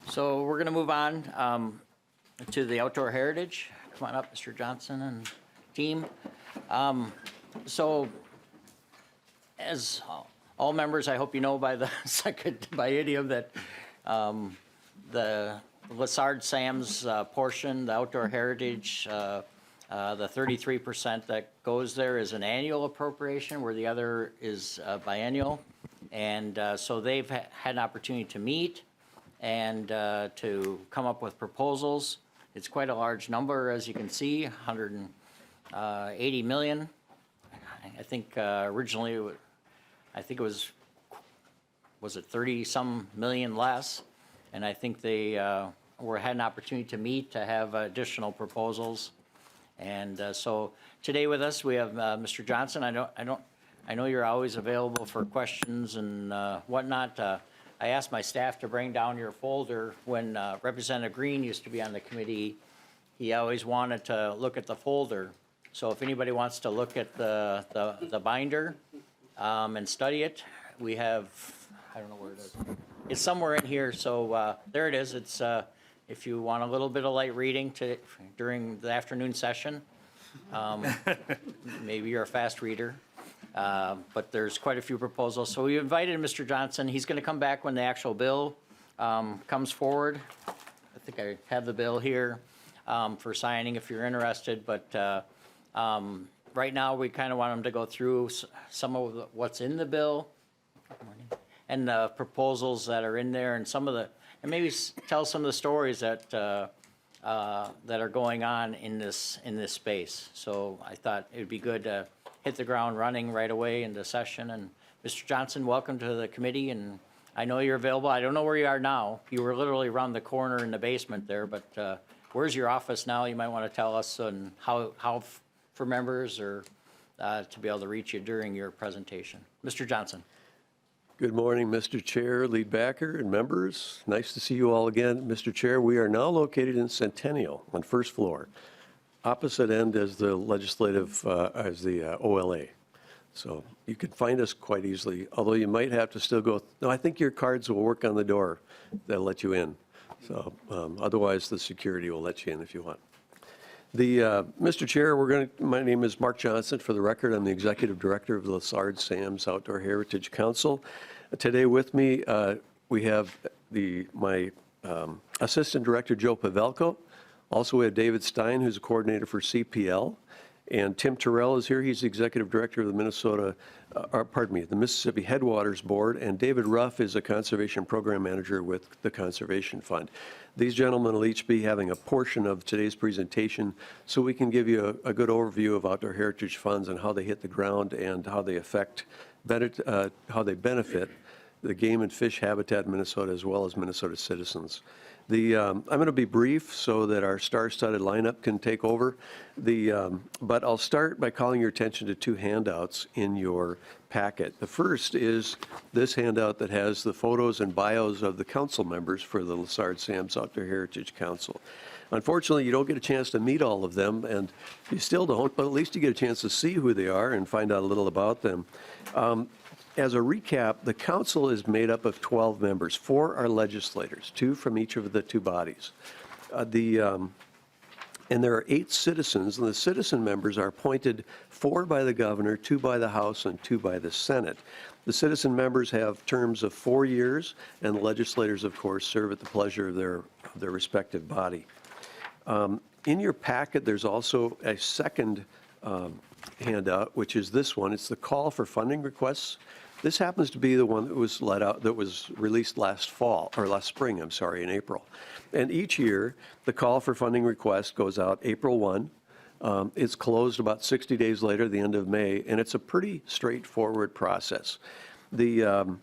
So we're going to move on to the outdoor heritage. Come on up, Mr. Johnson and team. So as all members, I hope you know by the by idiom that the Lessard-Sams portion, the outdoor heritage, the 33% that goes there is an annual appropriation, where the other is biennial. And so they've had an opportunity to meet and to come up with proposals. It's quite a large number, as you can see, 180 million. I think originally, I think it was it 30 some million less? And I think they had an opportunity to meet to have additional proposals. And so today with us we have Mr. Johnson. I know you're always available for questions and whatnot. I asked my staff to bring down your folder. When Representative Green used to be on the committee, he always wanted to look at the folder. So if anybody wants to look at the binder and study it, we have, I don't know where it is. It's somewhere in here. So there it is. It's if you want a little bit of light reading during the afternoon session. Maybe you're a fast reader. But there's quite a few proposals. So we invited Mr. Johnson. He's going to come back when the actual bill comes forward. I think I have the bill here for signing if you're interested. But right now we kind of want him to go through some of what's in the bill and the proposals that are in there, and and maybe tell some of the stories that that are going on in this space. So I thought it would be good to hit the ground running right away into session. And Mr. Johnson, welcome to the committee. And I know you're available. I don't know where you are now. You were literally around the corner in the basement there, but where's your office now? You might want to tell us, and how for members or to be able to reach you during your presentation. Mr. Johnson. Good morning, Mr. Chair, Lead Backer, and members. Nice to see you all again. Mr. Chair, we are now located in Centennial on first floor, opposite end as the legislative, as the OLA. So you can find us quite easily, although you might have to still go. No, I think your cards will work on the door. They'll let you in. So otherwise, the security will let you in if you want. Mr. Chair, my name is Mark Johnson. For the record, I'm the Executive Director of the Lessard-Sams Outdoor Heritage Council. Today with me, we have my Assistant Director, Joe Pavelko. Also, we have David Stein, who's a coordinator for CPL. And Tim Terrell is here. He's the Executive Director of the the Mississippi Headwaters Board. And David Ruff is a Conservation Program Manager with the Conservation Fund. These gentlemen will each be having a portion of today's presentation so we can give you a good overview of outdoor heritage funds and how they hit the ground and how they how they benefit the game and fish habitat in Minnesota as well as Minnesota citizens. I'm going to be brief so that our star-studded lineup can take over. But I'll start by calling your attention to two handouts in your packet. The first is this handout that has the photos and bios of the council members for the Lessard-Sams Outdoor Heritage Council. Unfortunately, you don't get a chance to meet all of them, and you still don't, but at least you get a chance to see who they are and find out a little about them. As a recap, the council is made up of 12 members. 4 are legislators, 2 from each of the 2 bodies. And there are 8 citizens, and the citizen members are appointed 4 by the governor, 2 by the House, and 2 by the Senate. The citizen members have terms of 4 years, and the legislators, of course, serve at the pleasure of their respective body. In your packet, there's also a second handout, which is this one. It's the call for funding requests. This happens to be the one that was released last spring, in April. And each year, the call for funding request goes out April 1. It's closed about 60 days later, the end of May, and it's a pretty straightforward process. What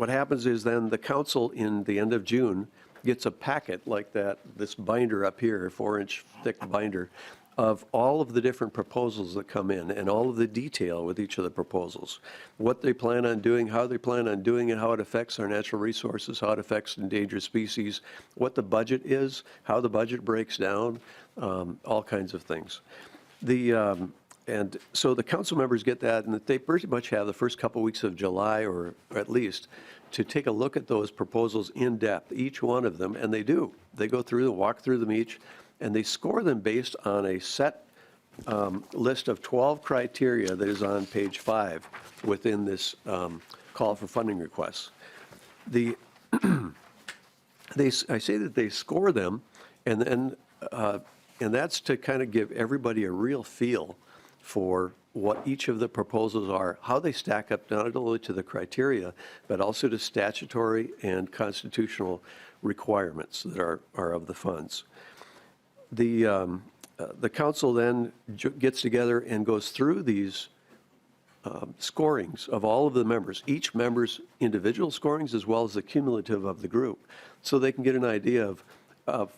happens is then the council in the end of June gets a packet like this binder up here, 4-inch thick binder, of all of the different proposals that come in and all of the detail with each of the proposals. What they plan on doing, how they plan on doing it, how it affects our natural resources, how it affects endangered species, what the budget is, how the budget breaks down, all kinds of things. And so the council members get that, and they pretty much have the first couple weeks of July, or at least, to take a look at those proposals in depth, each one of them, and they do. They go through them, walk through them each, and they score them based on a set list of 12 criteria that is on page 5 within this call for funding requests. I say that they score them, and that's to kind of give everybody a real feel for what each of the proposals are, how they stack up not only to the criteria, but also to statutory and constitutional requirements that are of the funds. The council then gets together and goes through these scorings of all of the members, each member's individual scorings as well as the cumulative of the group, so they can get an idea of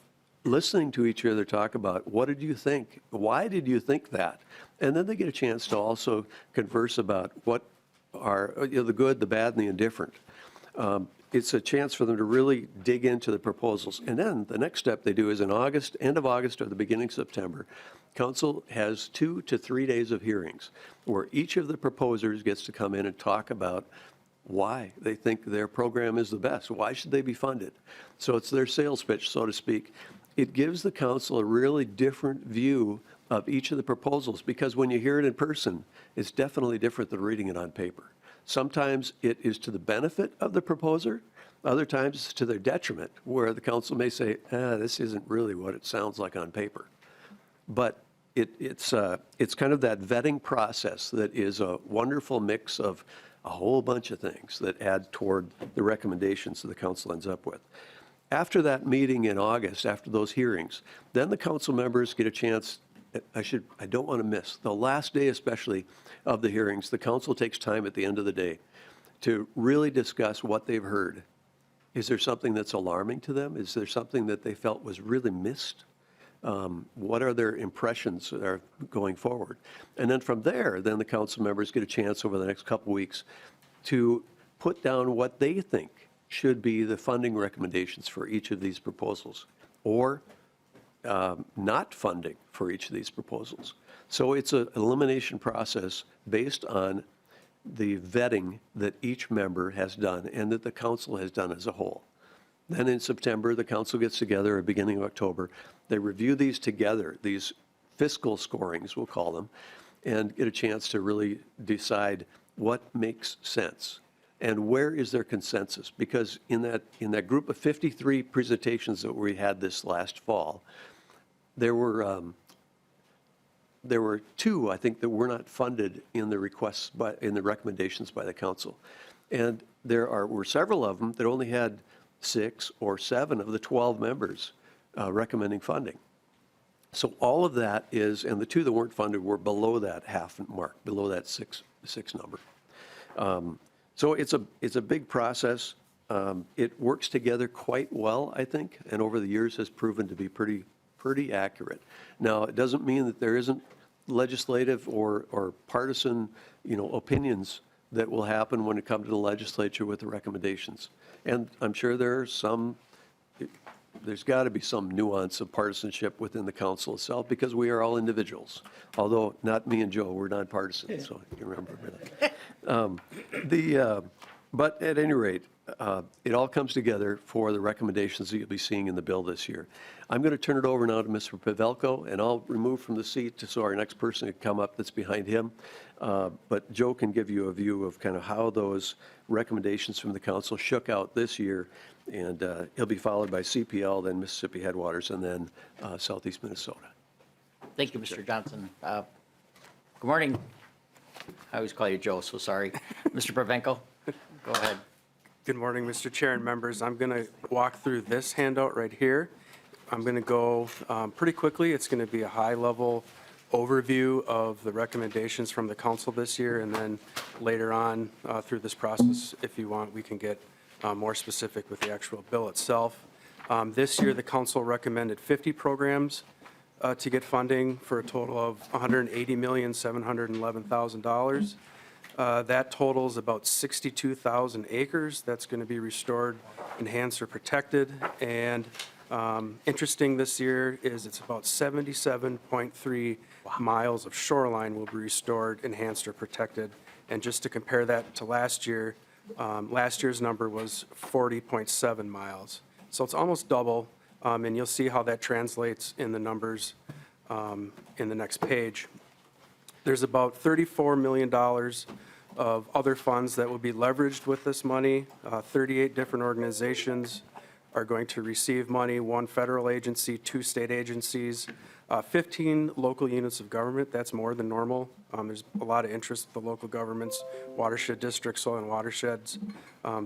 listening to each other talk about, what did you think? Why did you think that? And then they get a chance to also converse about what are the good, the bad, and the indifferent. It's a chance for them to really dig into the proposals. And then the next step they do is in August, end of August or the beginning of September, council has 2 to 3 days of hearings where each of the proposers gets to come in and talk about why they think their program is the best. Why should they be funded? So it's their sales pitch, so to speak. It gives the council a really different view of each of the proposals, because when you hear it in person, it's definitely different than reading it on paper. Sometimes it is to the benefit of the proposer, other times it's to their detriment, where the council may say, this isn't really what it sounds like on paper. But it's kind of that vetting process that is a wonderful mix of a whole bunch of things that add toward the recommendations that the council ends up with. After that meeting in August, after those hearings, then the council members get a chance. I don't want to miss the last day, especially of the hearings. The council takes time at the end of the day to really discuss what they've heard. Is there something that's alarming to them? Is there something that they felt was really missed? What are their impressions that are going forward? And then from there, then the council members get a chance over the next couple weeks to put down what they think should be the funding recommendations for each of these proposals, or not funding for each of these proposals. So it's an elimination process based on the vetting that each member has done and that the council has done as a whole. Then in September, the council gets together, or beginning of October, they review these together, these fiscal scorings, we'll call them, and get a chance to really decide what makes sense and where is their consensus. Because in that group of 53 presentations that we had this last fall, there were 2, I think, that were not funded in the requests, in the recommendations by the council. And there were several of them that only had 6 or 7 of the 12 members recommending funding. So all of that is, and the 2 that weren't funded were below that half mark, below that six number. So it's a big process. It works together quite well, I think, and over the years has proven to be pretty accurate. Now, it doesn't mean that there isn't legislative or partisan, opinions that will happen when it comes to the legislature with the recommendations. And I'm sure there's got to be some nuance of partisanship within the council itself, because we are all individuals. Although not me and Joe, we're nonpartisan, so you remember that. But at any rate, it all comes together for the recommendations that you'll be seeing in the bill this year. I'm going to turn it over now to Mr. Pavelko, and I'll remove from the seat so our next person can come up that's behind him. But Joe can give you a view of kind of how those recommendations from the council shook out this year, and he'll be followed by CPL, then Mississippi Headwaters, and then Southeast Minnesota. Thank you, Mr. Johnson. Good morning. I always call you Joe, so sorry. Mr. Pavelko, go ahead. Good morning, Mr. Chair and members. I'm going to walk through this handout right here. I'm going to go pretty quickly. It's going to be a high-level overview of the recommendations from the council this year, and then later on through this process, if you want, we can get more specific with the actual bill itself. This year, the council recommended 50 programs to get funding for a total of $180,711,000. That totals about 62,000 acres that's going to be restored, enhanced, or protected. And interesting this year is it's about 77.3 miles of shoreline will be restored, enhanced, or protected. And just to compare that to last year, Last year's number was 40.7 miles. So it's almost double, and you'll see how that translates in the numbers in the next page. There's about $34 million of other funds that will be leveraged with this money. 38 different organizations are going to receive money, 1 federal agency, 2 state agencies, 15 local units of government. That's more than normal. There's a lot of interest with the local governments, watershed districts, soil and watersheds,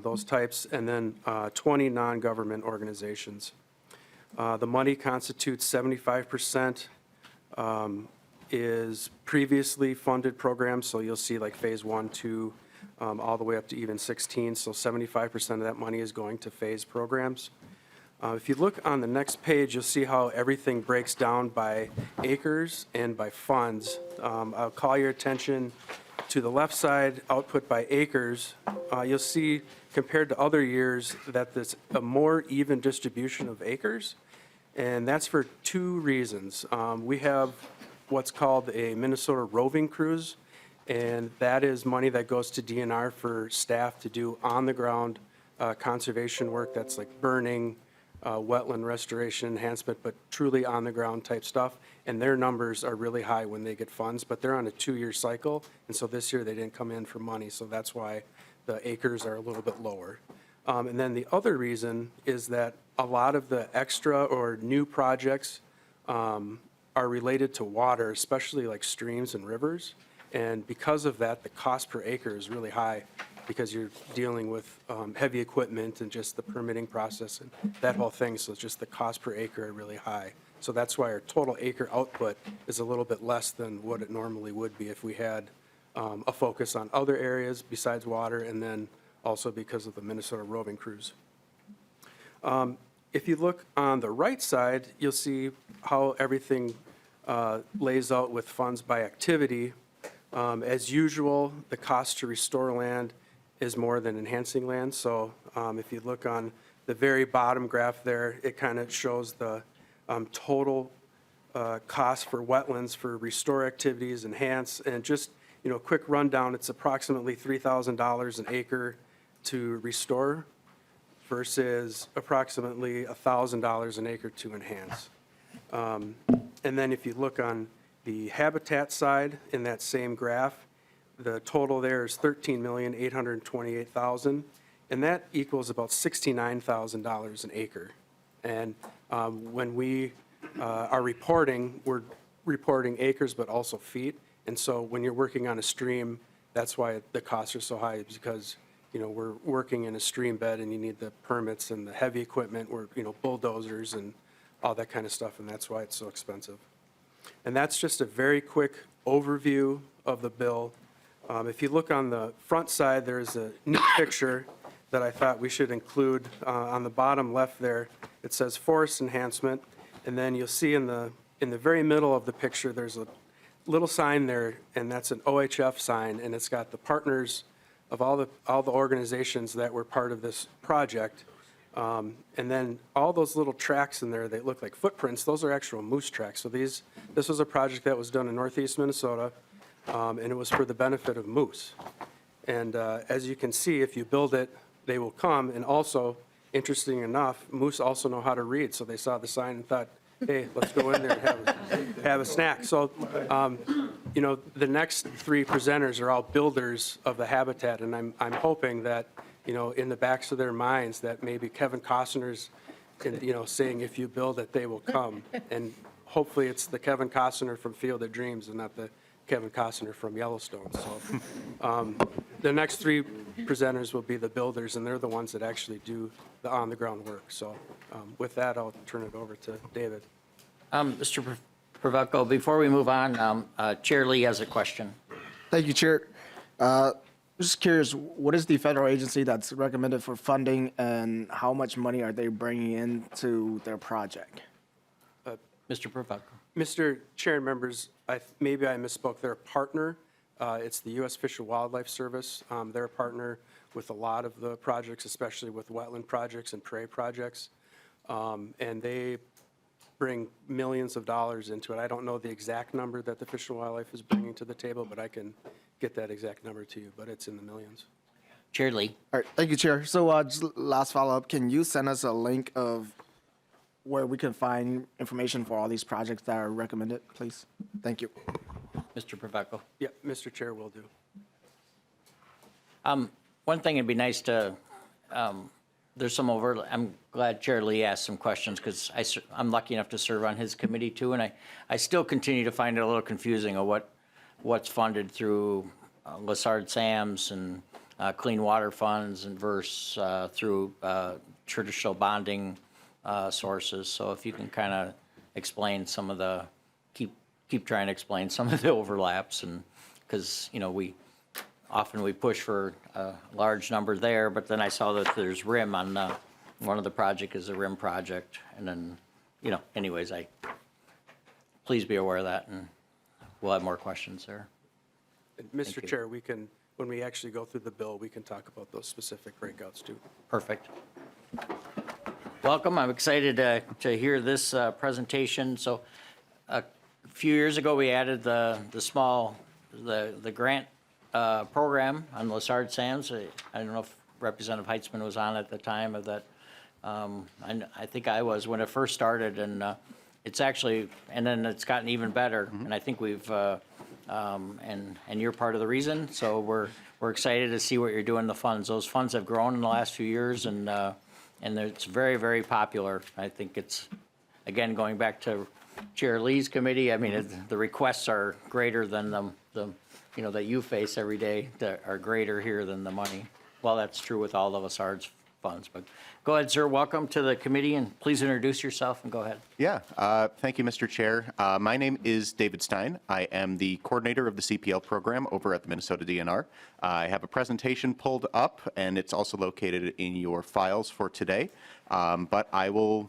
those types, and then 20 non-government organizations. The money constitutes 75% is previously funded programs, so you'll see like phase 1, 2, all the way up to even 16, so 75% of that money is going to phase programs. If you look on the next page, you'll see how everything breaks down by acres and by funds. I'll call your attention to the left side, output by acres. You'll see, compared to other years, that there's a more even distribution of acres, and that's for 2 reasons. We have what's called a Minnesota roving cruise, and that is money that goes to DNR for staff to do on-the-ground conservation work. That's like burning, wetland restoration, enhancement, but truly on-the-ground type stuff. And their numbers are really high when they get funds, but they're on a 2-year cycle, and so this year they didn't come in for money, so that's why the acres are a little bit lower. And then the other reason is that a lot of the extra or new projects are related to water, especially like streams and rivers. And because of that, the cost per acre is really high because you're dealing with heavy equipment and just the permitting process and that whole thing. So it's just the cost per acre are really high. So that's why our total acre output is a little bit less than what it normally would be if we had a focus on other areas besides water, and then also because of the Minnesota roving cruise. If you look on the right side, you'll see how everything lays out with funds by activity. As usual, the cost to restore land is more than enhancing land. So if you look on the very bottom graph there, it kind of shows the total cost for wetlands for restore activities, enhance, and just, you know, quick rundown, it's approximately $3,000 an acre to restore versus approximately $1,000 an acre to enhance. And then if you look on the habitat side in that same graph, the total there is $13,828,000, and that equals about $69,000 an acre. And when we are reporting, we're reporting acres but also feet. And so when you're working on a stream, that's why the costs are so high, because, you know, we're working in a stream bed and you need the permits and the heavy equipment, you know, bulldozers and all that kind of stuff, and that's why it's so expensive. And that's just a very quick overview of the bill. If you look on the front side, there's a neat picture that I thought we should include. On the bottom left there, it says forest enhancement, and then you'll see in the very middle of the picture, there's a little sign there, and that's an OHF sign, and it's got the partners of all the organizations that were part of this project. And then all those little tracks in there, they look like footprints. Those are actual moose tracks. So this was a project that was done in northeast Minnesota, and it was for the benefit of moose. And as you can see, if you build it, they will come. And also, interesting enough, moose also know how to read. So they saw the sign and thought, hey, let's go in there and have a snack. So, you know, the next 3 presenters are all builders of the habitat, and I'm hoping that, you know, in the backs of their minds that maybe Kevin Costner's, you know, saying if you build it, they will come. And hopefully it's the Kevin Costner from Field of Dreams and not the Kevin Costner from Yellowstone. So the next 3 presenters will be the builders, and they're the ones that actually do the on-the-ground work. So with that, I'll turn it over to David. Mr. Provelko, before we move on, Chair Lee has a question. Thank you, Chair. Just curious, what is the federal agency that's recommended for funding, and how much money are they bringing into their project? Mr. Provelko. Mr. Chair and members, maybe I misspoke. They're a partner. It's the U.S. Fish and Wildlife Service. They're a partner with a lot of the projects, especially with wetland projects and prairie projects. And they bring millions of dollars into it. I don't know the exact number that the Fish and Wildlife is bringing to the table, but I can get that exact number to you, but it's in the millions. Chair Lee. All right, thank you, Chair. So just last follow-up, can you send us a link of where we can find information for all these projects that are recommended, please? Thank you. Mr. Praveco. Yeah, Mr. Chair, will do. One thing, it'd be nice to, there's some I'm glad Chair Lee asked some questions because I'm lucky enough to serve on his committee too, and I still continue to find it a little confusing of what's funded through Lessard-Sams and clean water funds and versus through traditional bonding sources. So if you can kind of explain some of the, keep trying to explain some of the overlaps, and because, you know, we push for a large number there, but then I saw that there's RIM on one of the project is a RIM project, and then, you know, anyways, please be aware of that, and we'll have more questions there. And Mr. Chair, we can, when we actually go through the bill, we can talk about those specific breakouts too. Perfect. Welcome. I'm excited to hear this presentation. So a few years ago, we added the grant program on Lessard-Sams. I don't know if Representative Heitzman was on at the time of that. I think I was when it first started, and it's actually, and then it's gotten even better. And I think we've, and you're part of the reason. So we're excited to see what you're doing. The funds, those funds have grown in the last few years, and it's very, very popular. I think it's, again, going back to Chair Lee's committee. I mean, the requests are greater than the you know, that you face every day, that are greater here than the money. Well, that's true with all of Lessard's funds, but go ahead, sir. Welcome to the committee, and please introduce yourself and go ahead. Yeah, thank you, Mr. Chair. My name is David Stein. I am the coordinator of the CPL program over at the Minnesota DNR. I have a presentation pulled up, and it's also located in your files for today, but I will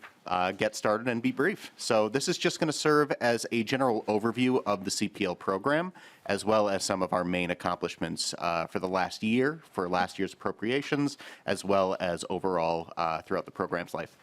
get started and be brief. So this is just going to serve as a general overview of the CPL program, as well as some of our main accomplishments for the last year, for last year's appropriations, as well as overall throughout the program's life.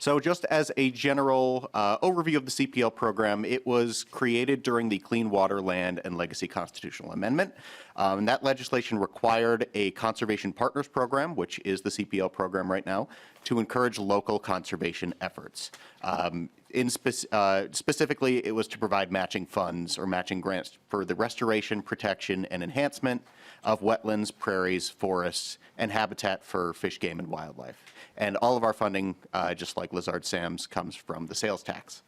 So just as a general overview of the CPL program, it was created during the Clean Water, Land, and Legacy Constitutional Amendment. And that legislation required a Conservation Partners Program, which is the CPL program right now, to encourage local conservation efforts. Specifically, it was to provide matching funds or matching grants for the restoration, protection, and enhancement of wetlands, prairies, forests, and habitat for fish, game, and wildlife. And all of our funding, just like Lessard-Sams, comes from the sales tax.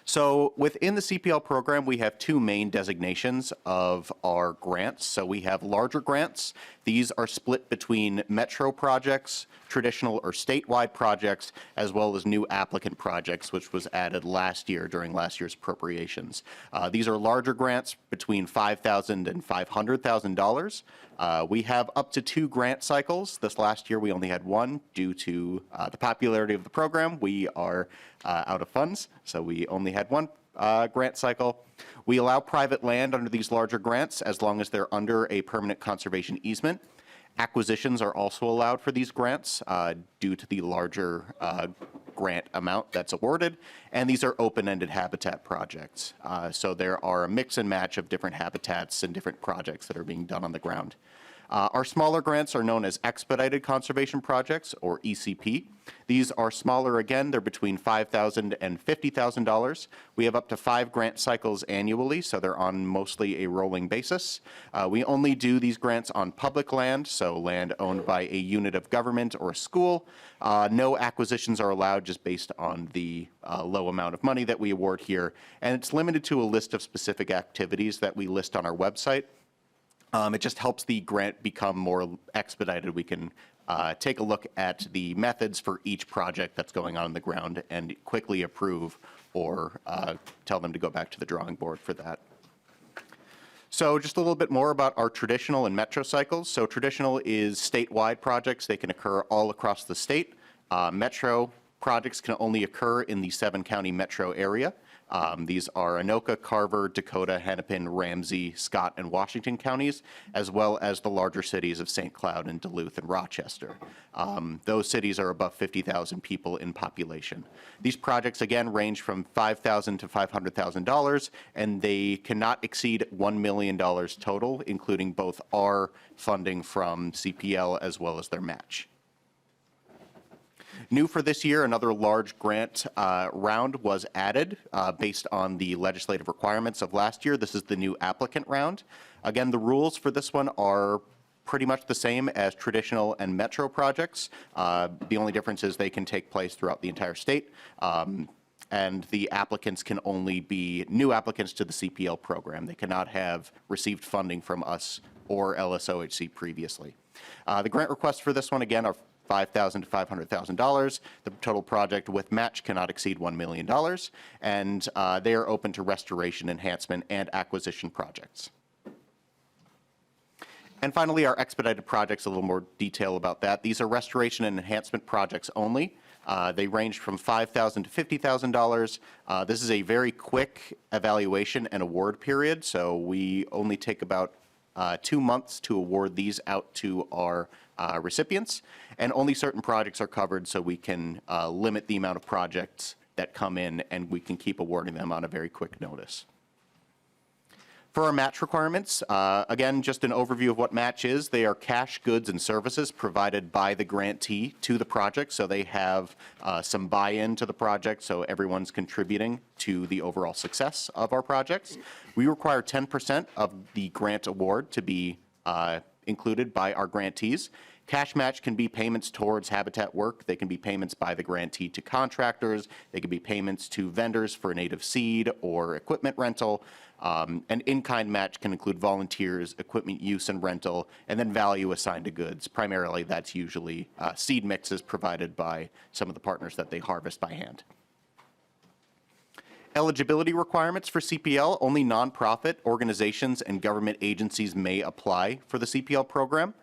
So within the CPL program, we have two main designations of our grants. So we have larger grants. These are split between metro projects, traditional or statewide projects, as well as new applicant projects, which was added last year during last year's appropriations. These are larger grants between $5,000 and $500,000. We have up to 2 grant cycles. This last year, we only had 1 due to the popularity of the program. We are out of funds, so we only had 1 grant cycle. We allow private land under these larger grants as long as they're under a permanent conservation easement. Acquisitions are also allowed for these grants due to the larger grant amount that's awarded, and these are open-ended habitat projects. So there are a mix and match of different habitats and different projects that are being done on the ground. Our smaller grants are known as Expedited Conservation Projects, or ECP. These are smaller again. They're between $5,000 and $50,000. We have up to 5 grant cycles annually, so they're on mostly a rolling basis. We only do these grants on public land, so land owned by a unit of government or a school. No acquisitions are allowed just based on the low amount of money that we award here. And it's limited to a list of specific activities that we list on our website. It just helps the grant become more expedited. We can take a look at the methods for each project that's going on the ground and quickly approve or tell them to go back to the drawing board for that. So just a little bit more about our traditional and metro cycles. So traditional is statewide projects. They can occur all across the state. Metro projects can only occur in the 7-county metro area. These are Anoka, Carver, Dakota, Hennepin, Ramsey, Scott, and Washington counties, as well as the larger cities of St. Cloud and Duluth and Rochester. Those cities are above 50,000 people in population. These projects, again, range from $5,000 to $500,000, and they cannot exceed $1 million total, including both our funding from CPL as well as their match. New for this year, another large grant round was added based on the legislative requirements of last year. This is the new applicant round. Again, the rules for this one are pretty much the same as traditional and metro projects. The only difference is they can take place throughout the entire state. And the applicants can only be new applicants to the CPL program. They cannot have received funding from us or LSOHC previously. The grant requests for this one, again, are $5,000 to $500,000. The total project with match cannot exceed $1 million, and they are open to restoration, enhancement, and acquisition projects. And finally, our expedited projects, a little more detail about that. These are restoration and enhancement projects only. They range from $5,000 to $50,000. This is a very quick evaluation and award period, so we only take about 2 months to award these out to our recipients, and only certain projects are covered, so we can limit the amount of projects that come in, and we can keep awarding them on a very quick notice. For our match requirements, again, just an overview of what match is. They are cash, goods, and services provided by the grantee to the project, so they have some buy-in to the project, so everyone's contributing to the overall success of our projects. We require 10% of the grant award to be included by our grantees. Cash match can be payments towards habitat work. They can be payments by the grantee to contractors. They can be payments to vendors for native seed or equipment rental. An in-kind match can include volunteers, equipment use and rental, and then value assigned to goods. Primarily, that's usually seed mixes provided by some of the partners that they harvest by hand. Eligibility requirements for CPL, only nonprofit organizations and government agencies may apply for the CPL program.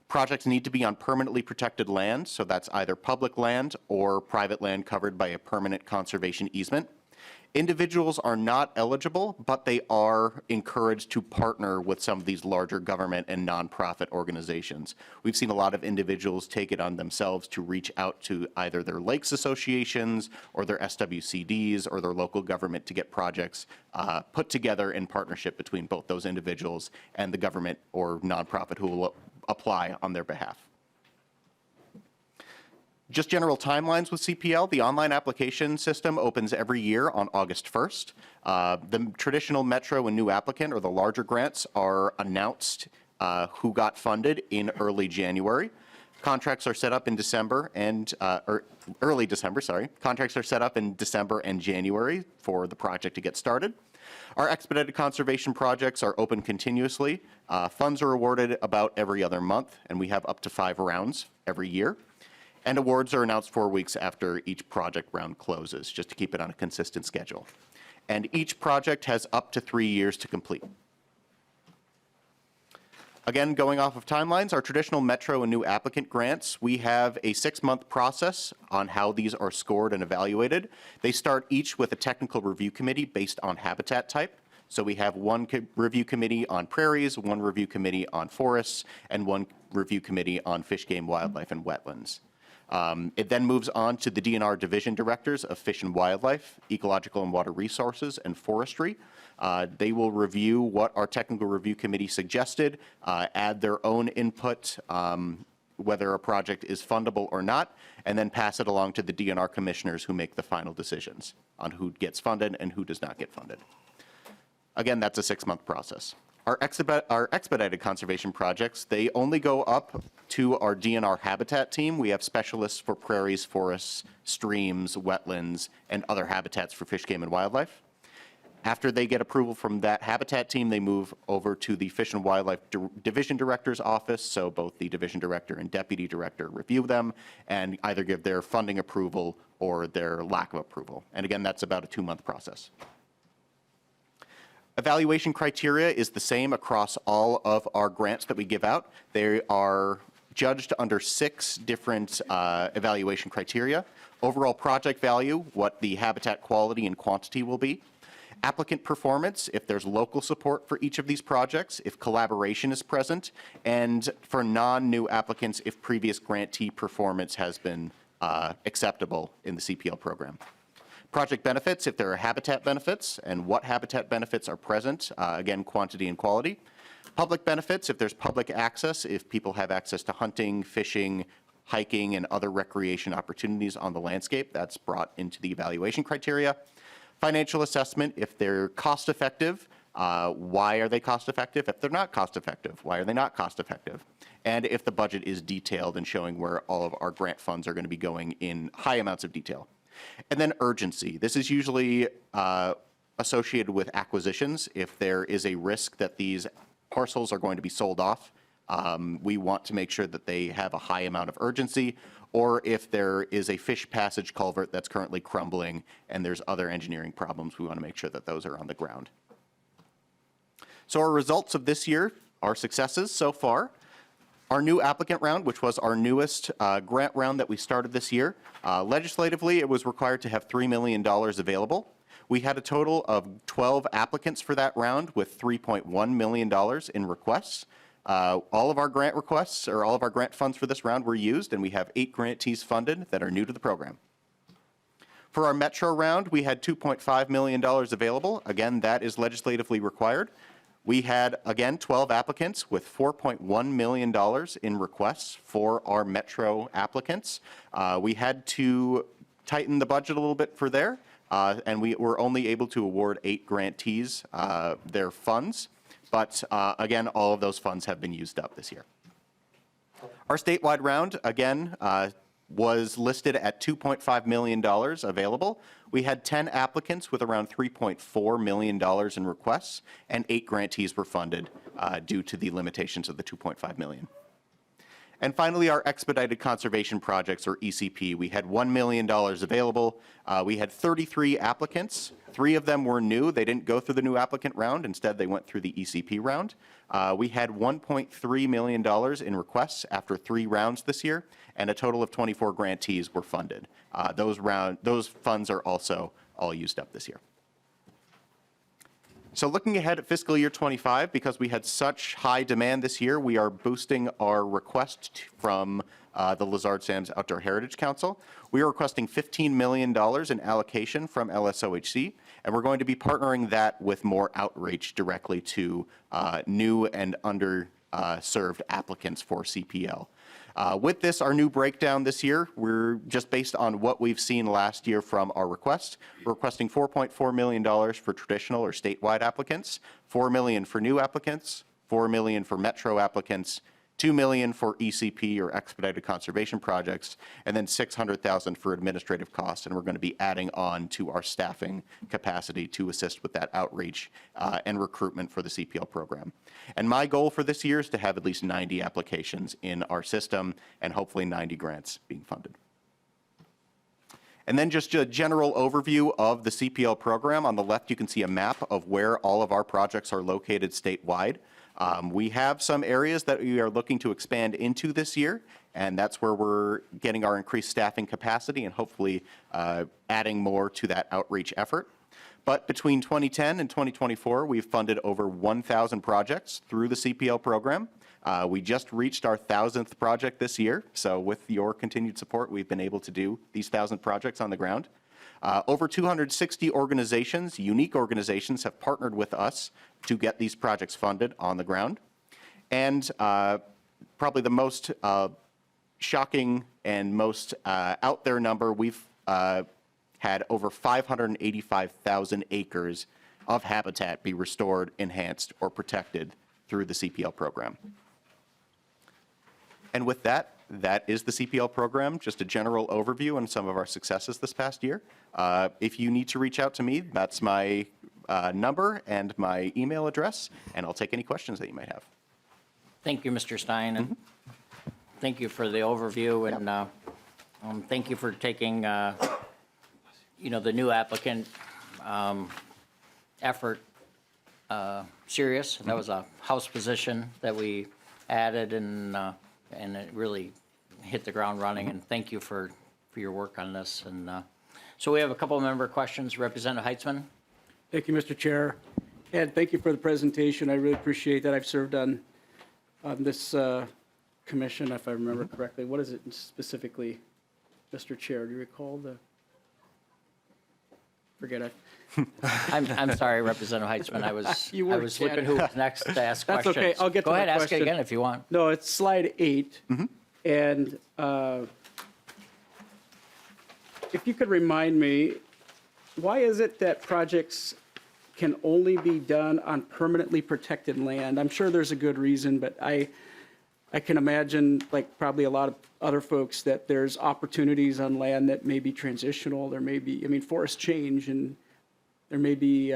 Projects need to be on permanently protected land, so that's either public land or private land covered by a permanent conservation easement. Individuals are not eligible, but they are encouraged to partner with some of these larger government and nonprofit organizations. We've seen a lot of individuals take it on themselves to reach out to either their lakes associations or their SWCDs or their local government to get projects put together in partnership between both those individuals and the government or nonprofit who will apply on their behalf. Just general timelines with CPL. The online application system opens every year on August 1st. The traditional metro and new applicant, or the larger grants, are announced who got funded in early January. Contracts are set up in December and, or early December, sorry. Contracts are set up in December and January for the project to get started. Our expedited conservation projects are open continuously. Funds are awarded about every other month, and we have up to 5 rounds every year. And awards are announced 4 weeks after each project round closes, just to keep it on a consistent schedule. And each project has up to 3 years to complete. Again, going off of timelines, our traditional metro and new applicant grants, we have a 6-month process on how these are scored and evaluated. They start each with a technical review committee based on habitat type. So we have one review committee on prairies, one review committee on forests, and one review committee on fish, game, wildlife, and wetlands. It then moves on to the DNR division directors of Fish and Wildlife, Ecological and Water Resources, and Forestry. They will review what our technical review committee suggested, add their own input, whether a project is fundable or not, and then pass it along to the DNR commissioners who make the final decisions on who gets funded and who does not get funded. Again, that's a 6-month process. Our expedited conservation projects, they only go up to our DNR habitat team. We have specialists for prairies, forests, streams, wetlands, and other habitats for fish, game, and wildlife. After they get approval from that habitat team, they move over to the Fish and Wildlife Division Director's office, so both the Division Director and Deputy Director review them and either give their funding approval or their lack of approval. And again, that's about a 2-month process. Evaluation criteria is the same across all of our grants that we give out. They are judged under 6 different evaluation criteria. Overall project value, what the habitat quality and quantity will be. Applicant performance, if there's local support for each of these projects, if collaboration is present, and for non-new applicants, if previous grantee performance has been acceptable in the CPL program. Project benefits, if there are habitat benefits, and what habitat benefits are present, again, quantity and quality. Public benefits, if there's public access, if people have access to hunting, fishing, hiking, and other recreation opportunities on the landscape, that's brought into the evaluation criteria. Financial assessment, if they're cost effective, why are they cost effective? If they're not cost effective, why are they not cost effective? And if the budget is detailed and showing where all of our grant funds are going to be going in high amounts of detail. And then urgency. This is usually associated with acquisitions. If there is a risk that these parcels are going to be sold off, we want to make sure that they have a high amount of urgency, or if there is a fish passage culvert that's currently crumbling and there's other engineering problems, we want to make sure that those are on the ground. So our results of this year, our successes so far, our new applicant round, which was our newest grant round that we started this year, legislatively it was required to have $3 million available. We had a total of 12 applicants for that round with $3.1 million in requests. All of our grant requests or all of our grant funds for this round were used, and we have 8 grantees funded that are new to the program. For our Metro round, we had $2.5 million available. Again, that is legislatively required. We had, again, 12 applicants with $4.1 million in requests for our Metro applicants. We had to tighten the budget a little bit for there, and we were only able to award 8 grantees their funds. But again, all of those funds have been used up this year. Our statewide round, again, was listed at $2.5 million available. We had 10 applicants with around $3.4 million in requests, and 8 grantees were funded due to the limitations of the $2.5 million. And finally, our expedited conservation projects, or ECP, we had $1 million available. We had 33 applicants. 3 of them were new. They didn't go through the new applicant round. Instead, they went through the ECP round. We had $1.3 million in requests after 3 rounds this year, and a total of 24 grantees were funded. Those funds are also all used up this year. So looking ahead at fiscal year 25, because we had such high demand this year, we are boosting our request from the Lessard-Sams Outdoor Heritage Council. We are requesting $15 million in allocation from LSOHC, and we're going to be partnering that with more outreach directly to new and underserved applicants for CPL. With this, our new breakdown this year, we're just based on what we've seen last year from our request. We're requesting $4.4 million for traditional or statewide applicants, $4 million for new applicants, $4 million for Metro applicants, $2 million for ECP or expedited conservation projects, and then $600,000 for administrative costs. And we're going to be adding on to our staffing capacity to assist with that outreach and recruitment for the CPL program. And my goal for this year is to have at least 90 applications in our system and hopefully 90 grants being funded. And then just a general overview of the CPL program. On the left, you can see a map of where all of our projects are located statewide. We have some areas that we are looking to expand into this year, and that's where we're getting our increased staffing capacity and hopefully adding more to that outreach effort. But between 2010 and 2024, we've funded over 1,000 projects through the CPL program. We just reached our 1,000th project this year, so with your continued support, we've been able to do these 1,000 projects on the ground. Over 260 organizations, unique organizations, have partnered with us to get these projects funded on the ground. And probably the most shocking and most out there number, we've had over 585,000 acres of habitat be restored, enhanced, or protected through the CPL program. And with that, that is the CPL program, just a general overview on some of our successes this past year. If you need to reach out to me, that's my number and my email address, and I'll take any questions that you might have. Thank you, Mr. Stein, and thank you for the overview, and thank you for taking, the new applicant effort serious. That was a House position that we added, and and it really hit the ground running, and thank you for your work on this. And so we have a couple of member questions. Representative Heitzman? Thank you, Mr. Chair. And thank you for the presentation. I really appreciate that. I've served on this commission, if I remember correctly. What is it specifically, Mr. Chair? Do you recall the? Forget it. I'm sorry, Representative Heitzman. I was You were looking who was next to ask That's questions. okay. I'll get to Go my ahead, ask it question. again if you want. No, it's slide 8. And if you could remind me, why is it that projects can only be done on permanently protected land? I'm sure there's a good reason, but I can imagine, like probably a lot of other folks, that there's opportunities on land that may be transitional. There may be, I mean, forests change, and there may be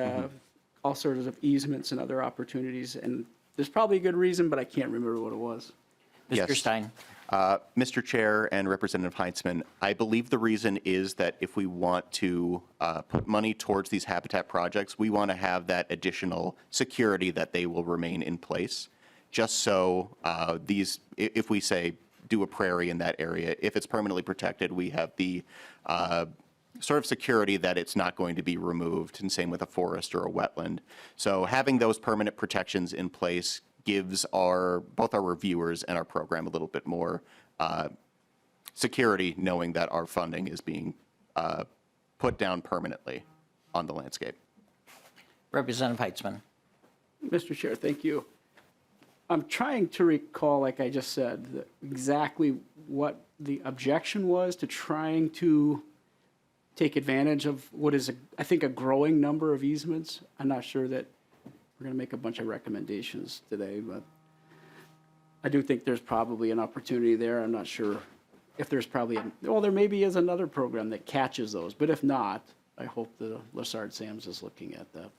all sorts of easements and other opportunities. And there's probably a good reason, but I can't remember what it was. Mr. Yes. Stein? Mr. Chair and Representative Heitzman, I believe the reason is that if we want to put money towards these habitat projects, we want to have that additional security that they will remain in place, just so if we say do a prairie in that area, if it's permanently protected, we have the sort of security that it's not going to be removed, and same with a forest or a wetland. So having those permanent protections in place gives both our reviewers and our program a little bit more security, knowing that our funding is being put down permanently on the landscape. Representative Heitzman? Mr. Chair, thank you. I'm trying to recall, like I just said, exactly what the objection was to trying to take advantage of what is, I think, a growing number of easements. I'm not sure that we're going to make a bunch of recommendations today, but I do think there's probably an opportunity there. I'm not sure if there's probably, well, there maybe is another program that catches those, but if not, I hope the Lessard-Sams is looking at that.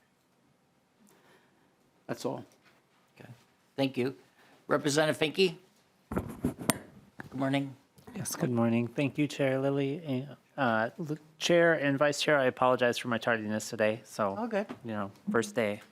That's all. Okay. Thank you. Representative Finke? Good morning. Yes, good morning. Thank you, Chair Lilly. Chair and Vice Chair, I apologize for my tardiness today. So, All good. First day.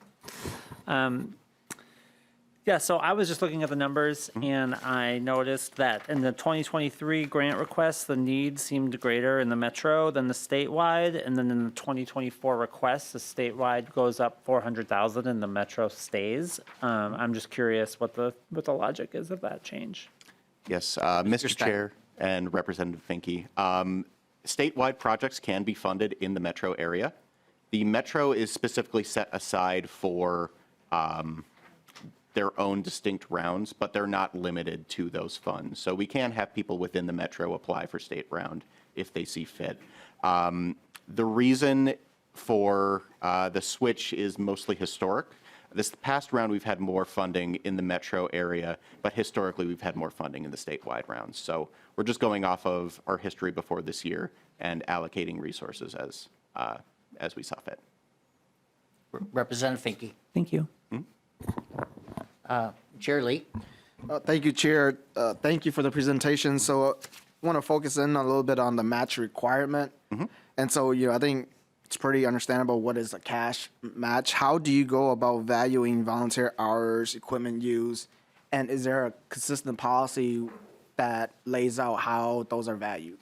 Yeah, so I was just looking at the numbers, and I noticed that in the 2023 grant requests, the need seemed greater in the metro than the statewide, and then in the 2024 requests, the statewide goes up 400,000 and the metro stays. I'm just curious what the logic is of that change. Yes, Mr. Stein. Chair and Representative Finke, statewide projects can be funded in the metro area. The metro is specifically set aside for their own distinct rounds, but they're not limited to those funds. So we can have people within the metro apply for state round if they see fit. The reason for the switch is mostly historic. This past round, we've had more funding in the metro area, but historically, we've had more funding in the statewide rounds. So we're just going off of our history before this year and allocating resources as we saw fit. Representative Finke? Thank you. Chair Lee? Thank you, Chair. Thank you for the presentation. So I want to focus in a little bit on the match requirement. And so, I think it's pretty understandable what is a cash match. How do you go about valuing volunteer hours, equipment use, and is there a consistent policy that lays out how those are valued?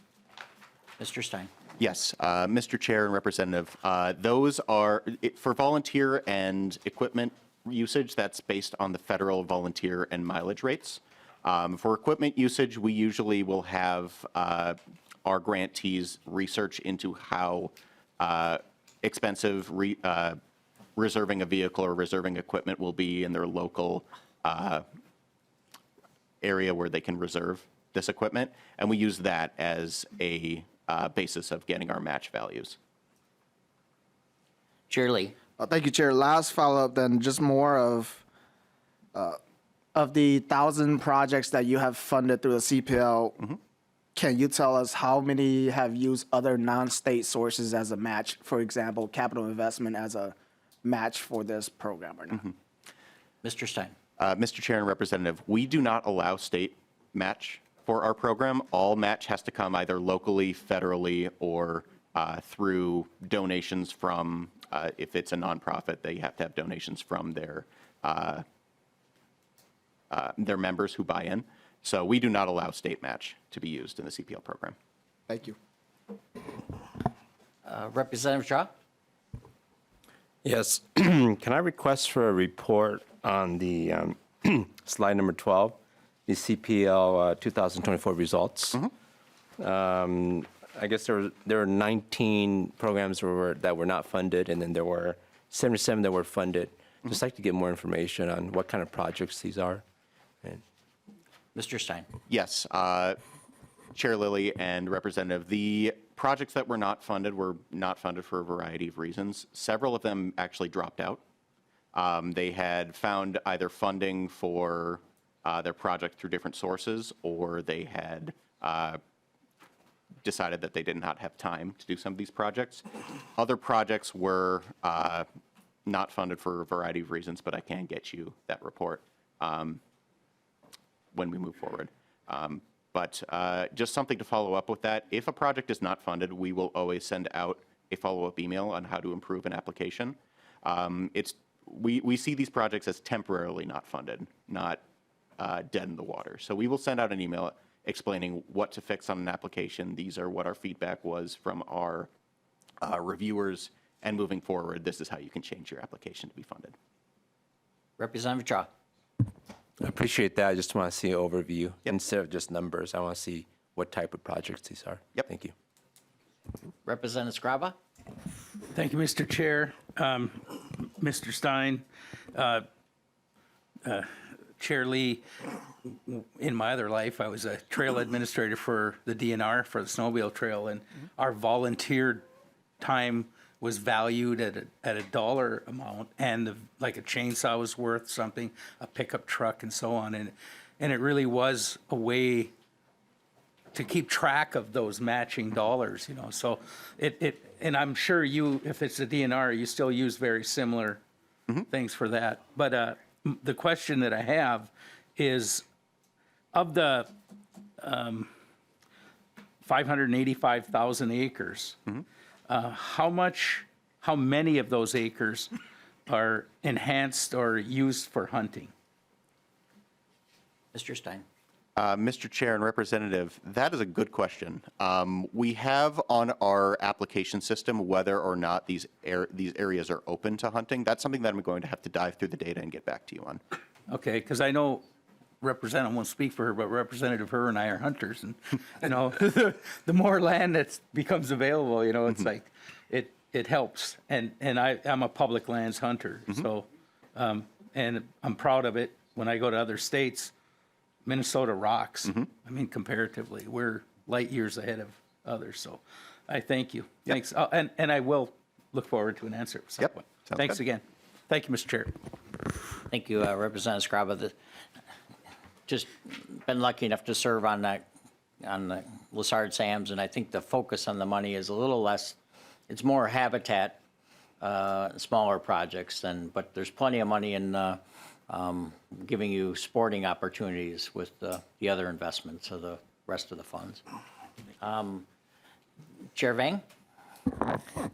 Mr. Stein? Yes, Mr. Chair and Representative, those are, for volunteer and equipment usage, that's based on the federal volunteer and mileage rates. For equipment usage, we usually will have our grantees research into how expensive reserving a vehicle or reserving equipment will be in their local area where they can reserve this equipment, and we use that as a basis of getting our match values. Chair Lee? Thank you, Chair. Last follow-up then, just more of the 1,000 projects that you have funded through the CPL, can you tell us how many have used other non-state sources as a match, for example, capital investment as a match for this program or not? Mr. Stein? Mr. Chair and Representative, we do not allow state match for our program. All match has to come either locally, federally, or through donations from, if it's a nonprofit, they have to have donations from their members who buy in. So we do not allow state match to be used in the CPL program. Thank you. Representative Shaw? Yes. Can I request for a report on the slide number 12, the CPL 2024 results? I guess there were 19 programs that were not funded, and then there were 77 that were funded. Just like to get more information on what kind of projects these are. And Mr. Stein? Yes, Chair Lilly and Representative, the projects that were not funded for a variety of reasons. Several of them actually dropped out. They had found either funding for their project through different sources, or they had decided that they did not have time to do some of these projects. Other projects were not funded for a variety of reasons, but I can get you that report when we move forward. But just something to follow up with that. If a project is not funded, we will always send out a follow-up email on how to improve an application. We see these projects as temporarily not funded, not dead in the water. So we will send out an email explaining what to fix on an application. These are what our feedback was from our reviewers, and moving forward, this is how you can change your application to be funded. Representative Shaw? I appreciate that. I just want to see an overview instead of just numbers. I want to see what type of projects these are. Yep. Thank you. Representative Scraba? Thank you, Mr. Chair. Mr. Stein, Chair Lee, in my other life, I was a trail administrator for the DNR for the Snowmobile Trail, and our volunteer time was valued at a dollar amount, and like a chainsaw was worth something, a pickup truck, and so on, and it really was a way to keep track of those matching dollars, you know. So and I'm sure you, if it's a DNR, you still use very similar things for that. But the question that I have is, of the 585,000 acres, how many of those acres are enhanced or used for hunting? Mr. Stein? Mr. Chair and Representative, that is a good question. We have on our application system whether or not these areas are open to hunting. That's something that I'm going to have to dive through the data and get back to you on. Okay, because I know Representative won't speak for her, but Representative her and I are hunters, and you know, the more land that becomes available, you know, it's like it helps. And I'm a public lands hunter, so and I'm proud of it. When I go to other states, Minnesota rocks. I mean, comparatively, we're light years ahead of others. So I thank you. Thanks. And I will look forward to an answer at some point. Sounds Thanks good. again. Thank you, Mr. Chair. Thank you, Representative Scraba. Just been lucky enough to serve on the Lessard-Sams, and I think the focus on the money is a little less, it's more habitat, smaller projects but there's plenty of money in giving you sporting opportunities with the other investments of the rest of the funds. Chair Vang?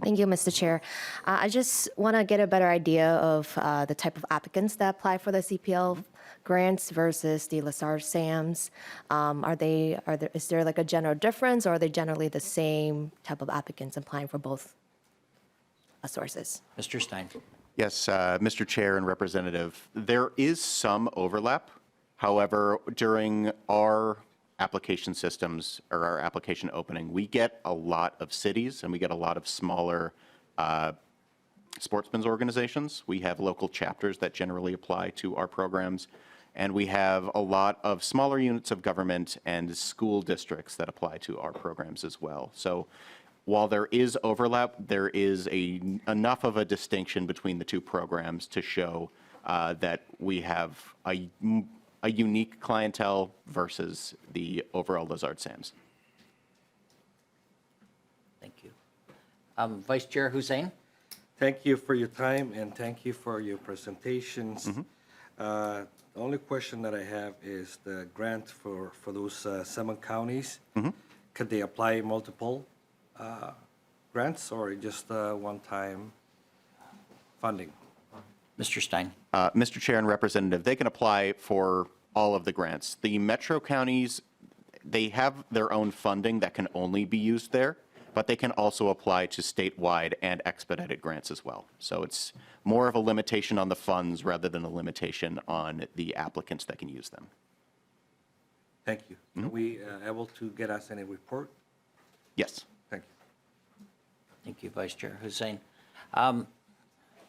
Thank you, Mr. Chair. I just want to get a better idea of the type of applicants that apply for the CPL grants versus the Lessard-Sams. Is there like a general difference, or are they generally the same type of applicants applying for both sources? Mr. Stein? Yes, Mr. Chair and Representative, there is some overlap. However, during our application systems or our application opening, we get a lot of cities and we get a lot of smaller sportsmen's organizations. We have local chapters that generally apply to our programs, and we have a lot of smaller units of government and school districts that apply to our programs as well. So while there is overlap, there is enough of a distinction between the two programs to show that we have a unique clientele versus the overall Lessard-Sams. Thank you. Vice Chair Hussein? Thank you for your time, and thank you for your presentations. The only question that I have is the grant for those 7 counties. Could they apply multiple grants, or just one-time funding? Mr. Stein? Mr. Chair and Representative, they can apply for all of the grants. The metro counties, they have their own funding that can only be used there, but they can also apply to statewide and expedited grants as well. So it's more of a limitation on the funds rather than a limitation on the applicants that can use them. Thank you. Are we able to get us any report? Yes. Thank you. Thank you, Vice Chair Hussein.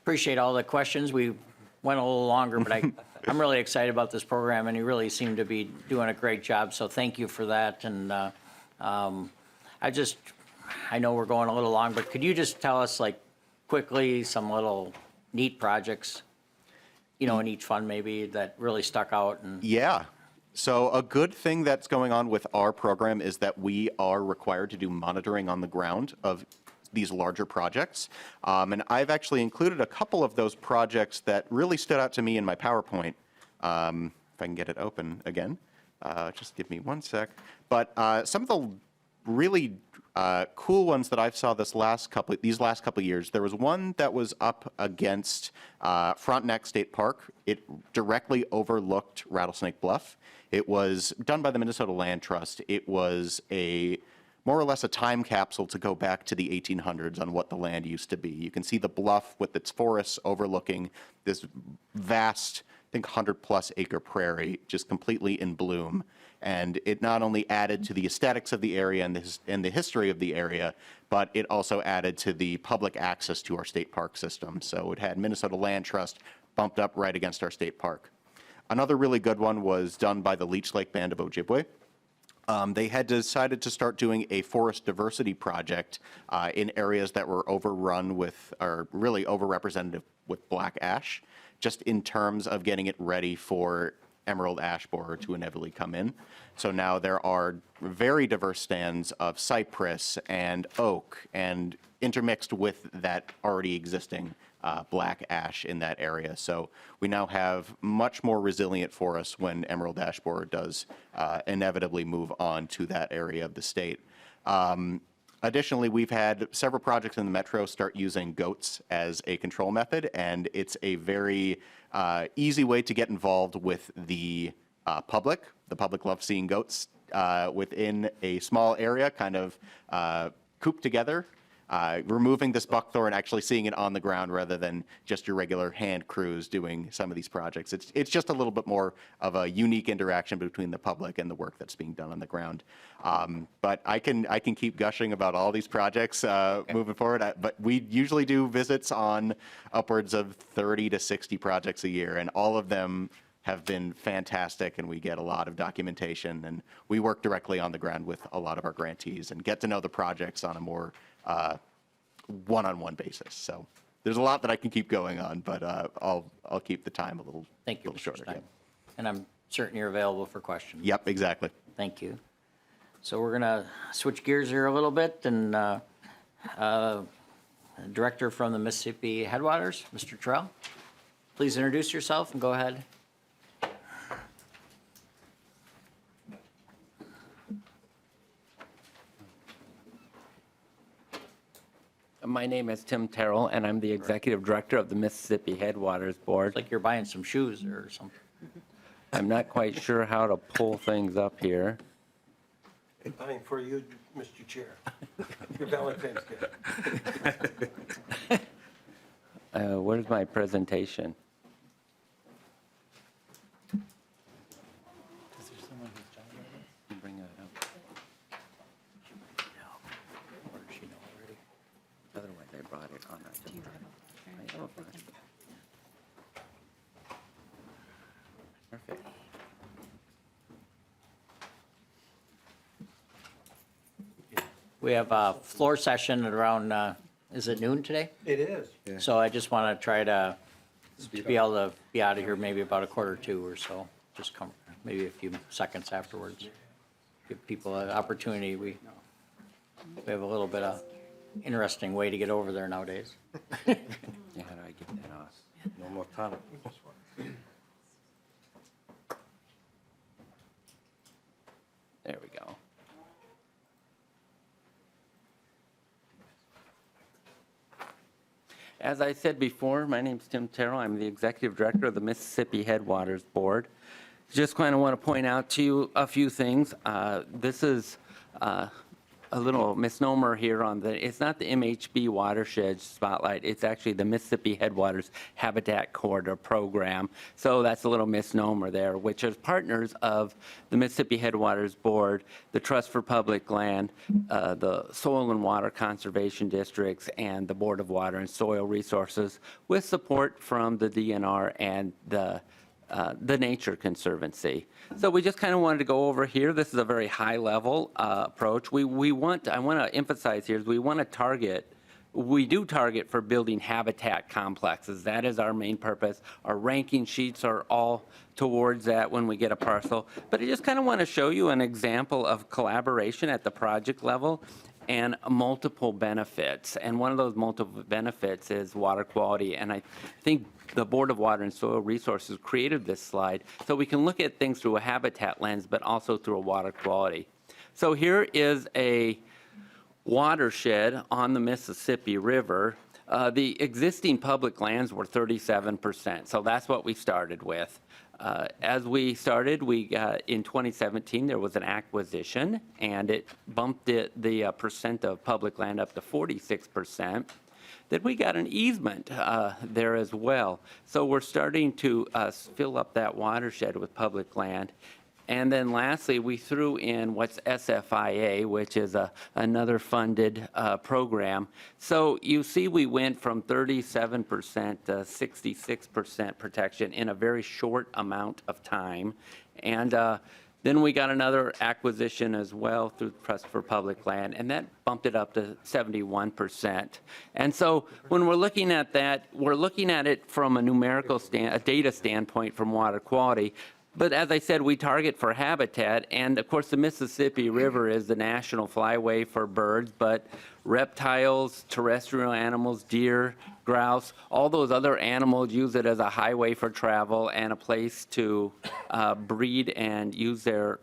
Appreciate all the questions. We went a little longer, but I'm really excited about this program, and you really seem to be doing a great job, so thank you for that. And I know we're going a little long, but could you just tell us, like, quickly, some little neat projects, you know, in each fund maybe that really stuck out? And Yeah. So a good thing that's going on with our program is that we are required to do monitoring on the ground of these larger projects. And I've actually included a couple of those projects that really stood out to me in my PowerPoint. If I can get it open again, just give me one sec. But some of the really cool ones that I've saw these last couple of years, there was one that was up against Frontenac State Park. It directly overlooked Rattlesnake Bluff. It was done by the Minnesota Land Trust. It was more or less a time capsule to go back to the 1800s on what the land used to be. You can see the bluff with its forests overlooking this vast, I think 100+ acre prairie, just completely in bloom. And it not only added to the aesthetics of the area and the history of the area, but it also added to the public access to our state park system. So it had Minnesota Land Trust bumped up right against our state park. Another really good one was done by the Leech Lake Band of Ojibwe. They had decided to start doing a forest diversity project in areas that were overrun with, or really overrepresented with black ash, just in terms of getting it ready for emerald ash borer to inevitably come in. So now there are very diverse stands of cypress and oak and intermixed with that already existing black ash in that area. So we now have much more resilient forests when emerald ash borer does inevitably move on to that area of the state. Additionally, we've had several projects in the metro start using goats as a control method, and it's a very easy way to get involved with the public. The public loves seeing goats within a small area, kind of cooped together. Removing this buckthorn, actually seeing it on the ground rather than just your regular hand crews doing some of these projects. It's just a little bit more of a unique interaction between the public and the work that's being done on the ground. But I can keep gushing about all these projects moving forward. But we usually do visits on upwards of 30 to 60 projects a year, and all of them have been fantastic, and we get a lot of documentation, and we work directly on the ground with a lot of our grantees and get to know the projects on a more one-on-one basis. So there's a lot that I can keep going on, but I'll keep the time a little, thank you, little Mr. shorter. Stein. Yeah. And I'm certain you're available for questions. Yep, exactly. Thank you. So we're going to switch gears here a little bit, and Director from the Mississippi Headwaters, Mr. Terrell, please introduce yourself and go ahead. My name is Tim Terrell, and I'm the Executive Director of the Mississippi Headwaters Board. It's like you're buying some shoes or something. I'm not quite sure how to pull things up here. Buying for you, Mr. Chair. Your Valentine's gift. Where's my presentation? Bring it up. Or does she know already? Otherwise, I brought it on. I have a flash. Perfect. We have a floor session at around, is it noon today? It is. So I just want to try to be able to be out of here maybe about 1:45 or so. Just come, maybe a few seconds afterwards. Give people an opportunity. We have a little bit of interesting way to get over there nowadays. Yeah, how do I get that off? No more time. There we go. As I said before, my name's Tim Terrell. I'm the Executive Director of the Mississippi Headwaters Board. Just kind of want to point out to you a few things. This is a little misnomer here on it's not the MHB watershed spotlight, it's actually the Mississippi Headwaters Habitat Corridor Program. So that's a little misnomer there, which is partners of the Mississippi Headwaters Board, the Trust for Public Land, the Soil and Water Conservation Districts, and the Board of Water and Soil Resources, with support from the DNR and the Nature Conservancy. So we just kind of wanted to go over here. This is a very high-level approach. I want to emphasize here is we do target for building habitat complexes. That is our main purpose. Our ranking sheets are all towards that when we get a parcel. But I just kind of want to show you an example of collaboration at the project level and multiple benefits. And one of those multiple benefits is water quality. And I think the Board of Water and Soil Resources created this slide so we can look at things through a habitat lens, but also through a water quality. So here is a watershed on the Mississippi River. The existing public lands were 37%, so that's what we started with. As we started, in 2017, there was an acquisition, and it bumped the percent of public land up to 46%. Then we got an easement there as well. So we're starting to fill up that watershed with public land. And then lastly, we threw in what's SFIA, which is another funded program. So you see we went from 37% to 66% protection in a very short amount of time. And then we got another acquisition as well through Trust for Public Land, and that bumped it up to 71%. And so when we're looking at that, we're looking at it from a numerical a data standpoint from water quality. But as I said, we target for habitat, and of course the Mississippi River is the national flyway for birds, but reptiles, terrestrial animals, deer, grouse, all those other animals use it as a highway for travel and a place to breed and use their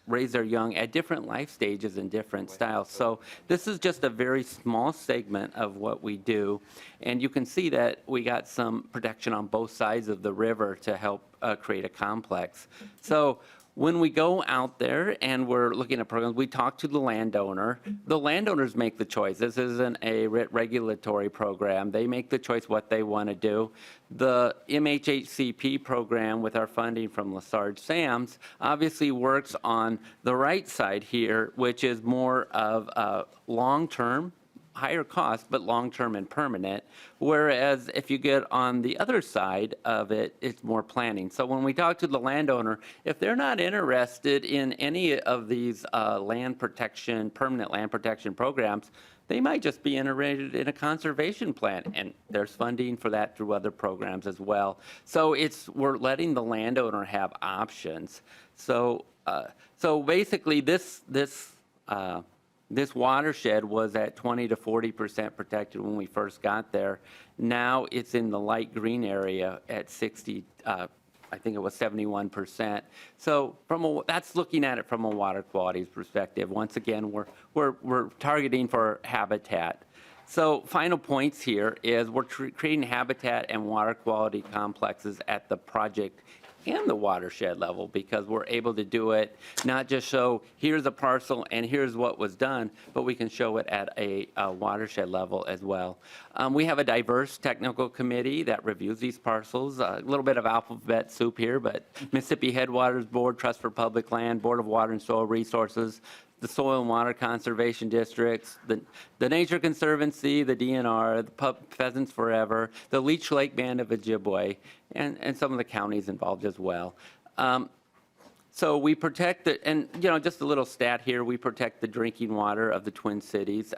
raise their young at different life stages and different styles. So this is just a very small segment of what we do. And you can see that we got some protection on both sides of the river to help create a complex. So when we go out there and we're looking at programs, we talk to the landowner. The landowners make the choice. This isn't a regulatory program. They make the choice what they want to do. The MHHCP program with our funding from Lessard-Sams obviously works on the right side here, which is more of a long-term, higher cost, but long-term and permanent, whereas if you get on the other side of it, it's more planning. So when we talk to the landowner, if they're not interested in any of these land protection, permanent land protection programs, they might just be interested in a conservation plan, and there's funding for that through other programs as well. So we're letting the landowner have options. So basically this watershed was at 20 to 40% protected when we first got there. Now it's in the light green area at 60, I think it was 71%. So that's looking at it from a water quality perspective. Once again, we're targeting for habitat. So final points here is we're creating habitat and water quality complexes at the project and the watershed level, because we're able to do it, not just show here's a parcel and here's what was done, but we can show it at a watershed level as well. We have a diverse technical committee that reviews these parcels. A little bit of alphabet soup here, but Mississippi Headwaters Board, Trust for Public Land, Board of Water and Soil Resources, the Soil and Water Conservation Districts, the Nature Conservancy, the DNR, the Pheasants Forever, the Leech Lake Band of Ojibwe, and some of the counties involved as well. So we protect and just a little stat here, we protect the drinking water of the Twin Cities.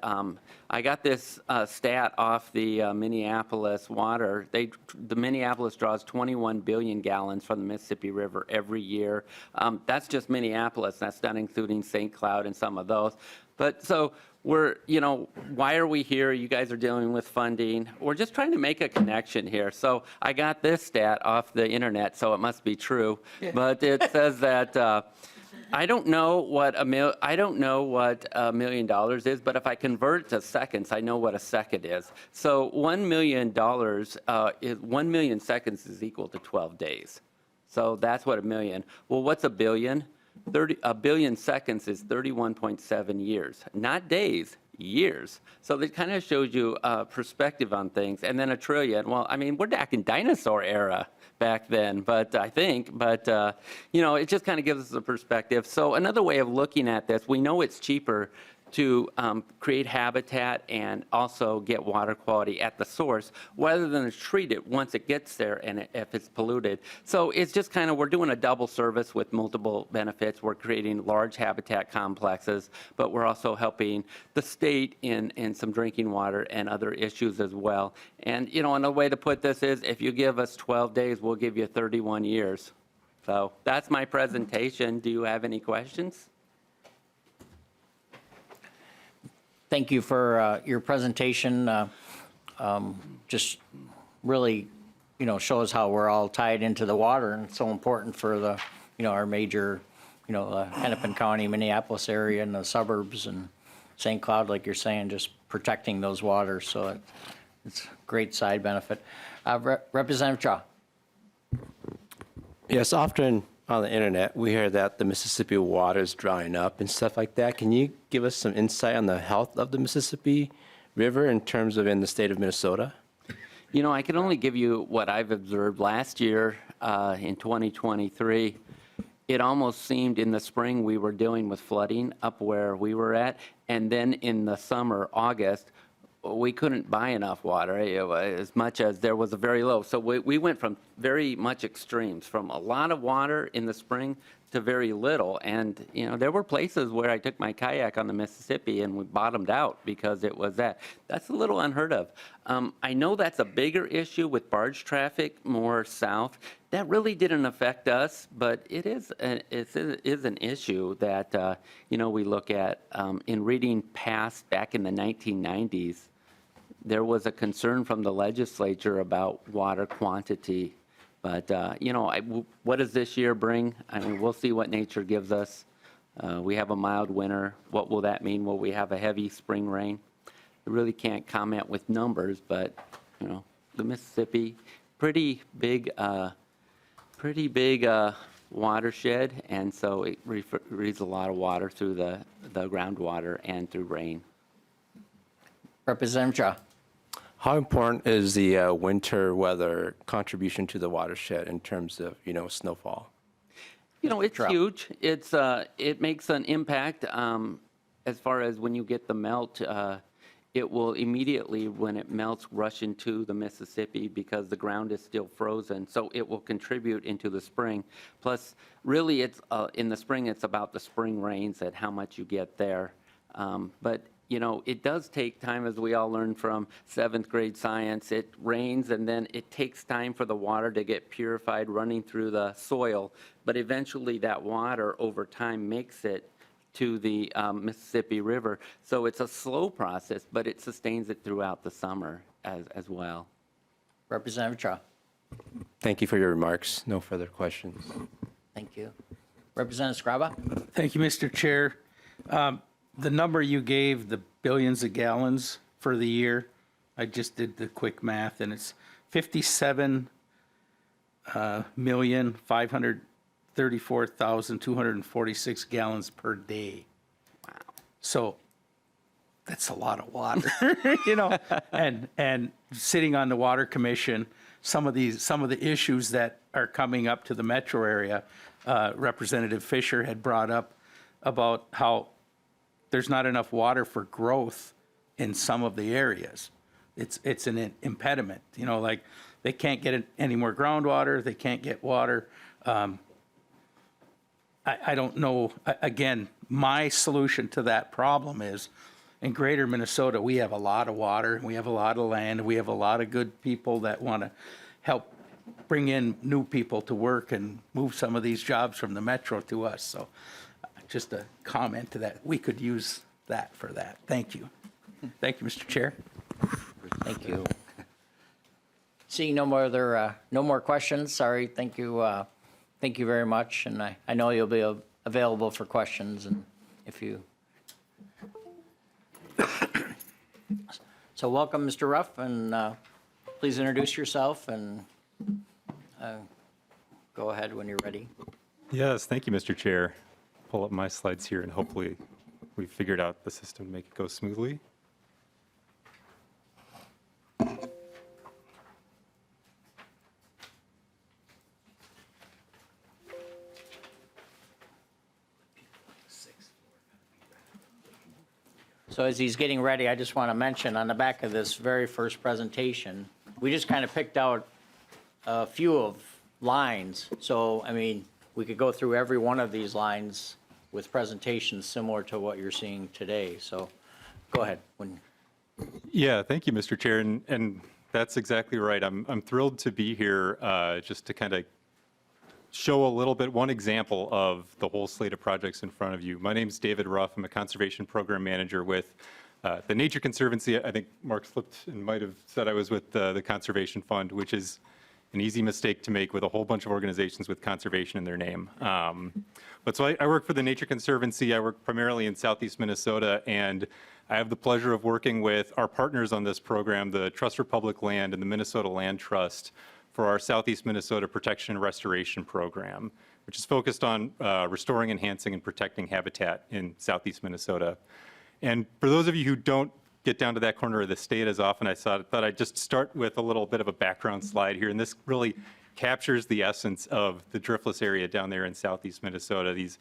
I got this stat off the Minneapolis water. The Minneapolis draws 21 billion gallons from the Mississippi River every year. That's just Minneapolis. That's not including St. Cloud and some of those. But so why are we here? You guys are dealing with funding. We're just trying to make a connection here. So I got this stat off the internet, so it must be true. But it says that I don't know what $1 million is, but if I convert it to seconds, I know what a second is. So $1 million is 1 million seconds is equal to 12 days. So that's what a million. Well, what's a billion? A billion seconds is 31.7 years, not days, years. So that kind of shows you perspective on things. And then a trillion, well, I mean, we're back in dinosaur era back then, but you know, it just kind of gives us a perspective. So another way of looking at this, we know it's cheaper to create habitat and also get water quality at the source rather than to treat it once it gets there and if it's polluted. So it's just kind of, we're doing a double service with multiple benefits. We're creating large habitat complexes, but we're also helping the state in some drinking water and other issues as well. And, you know, another way to put this is if you give us 12 days, we'll give you 31 years. So that's my presentation. Do you have any questions? Thank you for your presentation. Just really, you know, shows how we're all tied into the water, and it's so important for the, you know, our major, you know, Hennepin County, Minneapolis area, and the suburbs, and St. Cloud, like you're saying, just protecting those waters. So it's a great side benefit. Representative Cha. Yes, often on the internet, we hear that the Mississippi water is drying up and stuff like that. Can you give us some insight on the health of the Mississippi River in terms of in the state of Minnesota? You know, I can only give you what I've observed. Last year, in 2023, it almost seemed in the spring we were dealing with flooding up where we were at. And then in the summer, August, we couldn't buy enough water as much as there was a very low. So we went from very much extremes, from a lot of water in the spring to very little. And, you know, there were places where I took my kayak on the Mississippi and we bottomed out because it was that. That's a little unheard of. I know that's a bigger issue with barge traffic more south. That really didn't affect us, but it is an issue that, you know, we look at. In reading past back in the 1990s, there was a concern from the legislature about water quantity. But, you know, what does this year bring? I mean, we'll see what nature gives us. We have a mild winter. What will that mean? Will we have a heavy spring rain? I really can't comment with numbers, but, you know, the Mississippi, pretty big watershed, and so it reads a lot of water through the groundwater and through rain. Representative Cha. How important is the winter weather contribution to the watershed in terms of, you know, snowfall? You know, it's Drought. huge. It makes an impact as far as when you get the melt. It will immediately, when it melts, rush into the Mississippi because the ground is still frozen. So it will contribute into the spring. Plus, really, it's in the spring, it's about the spring rains and how much you get there. But you know, it does take time, as we all learned from 7th grade science. It rains, and then it takes time for the water to get purified running through the soil. But eventually, that water, over time, makes it to the Mississippi River. So it's a slow process, but it sustains it throughout the summer as well. Representative Cha. Thank you for your remarks. No further questions. Thank you. Representative Scriba. Thank you, Mr. Chair. The number you gave, the billions of gallons for the year, I just did the quick math, and it's 57,534,246 gallons per day. Wow. So that's a lot of water, you know, and sitting on the Water Commission, some of the issues that are coming up to the metro area, Representative Fisher had brought up about how there's not enough water for growth in some of the areas. It's an impediment, you know, like they can't get any more groundwater, they can't get water. I don't know, again, my solution to that problem is in greater Minnesota, we have a lot of water, and we have a lot of land, we have a lot of good people that want to help bring in new people to work and move some of these jobs from the metro to us. So just a comment to that. We could use that for that. Thank you. Thank you, Mr. Chair. Thank you. Seeing no more questions, sorry, thank you very much, and I know you'll be available for questions, and if you... So welcome, Mr. Ruff, and please introduce yourself and go go ahead when you're ready. Yes, thank you, Mr. Chair. Pull up my slides here, and hopefully we've figured out the system to make it go smoothly. So as he's getting ready, I just want to mention on the back of this very first presentation, we just kind of picked out a few of lines. So, I mean, we could go through every one of these lines with presentations similar to what you're seeing today. So go ahead. Yeah, thank you, Mr. Chair, and that's exactly right. I'm thrilled to be here just to kind of show a little bit, one example of the whole slate of projects in front of you. My name's David Ruff. I'm a conservation program manager with the Nature Conservancy. I think Mark slipped and might have said I was with the Conservation Fund, which is an easy mistake to make with a whole bunch of organizations with conservation in their name. But so I work for the Nature Conservancy. I work primarily in Southeast Minnesota, and I have the pleasure of working with our partners on this program, the Trust for Public Land and the Minnesota Land Trust, for our Southeast Minnesota Protection and Restoration Program, which is focused on restoring, enhancing, and protecting habitat in Southeast Minnesota. And for those of you who don't get down to that corner of the state as often, I thought I'd just start with a little bit of a background slide here. And this really captures the essence of the driftless area down there in Southeast Minnesota. These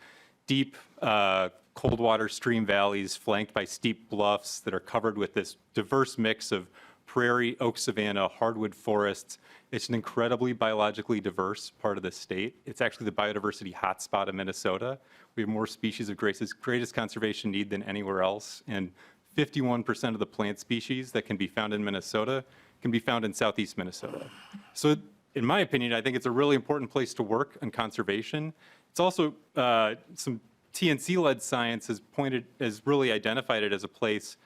deep, cold water stream valleys flanked by steep bluffs that are covered with this diverse mix of prairie, oak savanna, hardwood forests. It's an incredibly biologically diverse part of the state. It's actually the biodiversity hotspot of Minnesota. We have more species of greatest conservation need than anywhere else. And 51% of the plant species that can be found in Minnesota can be found in Southeast Minnesota. So in my opinion, I think it's a really important place to work on conservation. It's also some TNC-led science has really identified it as a place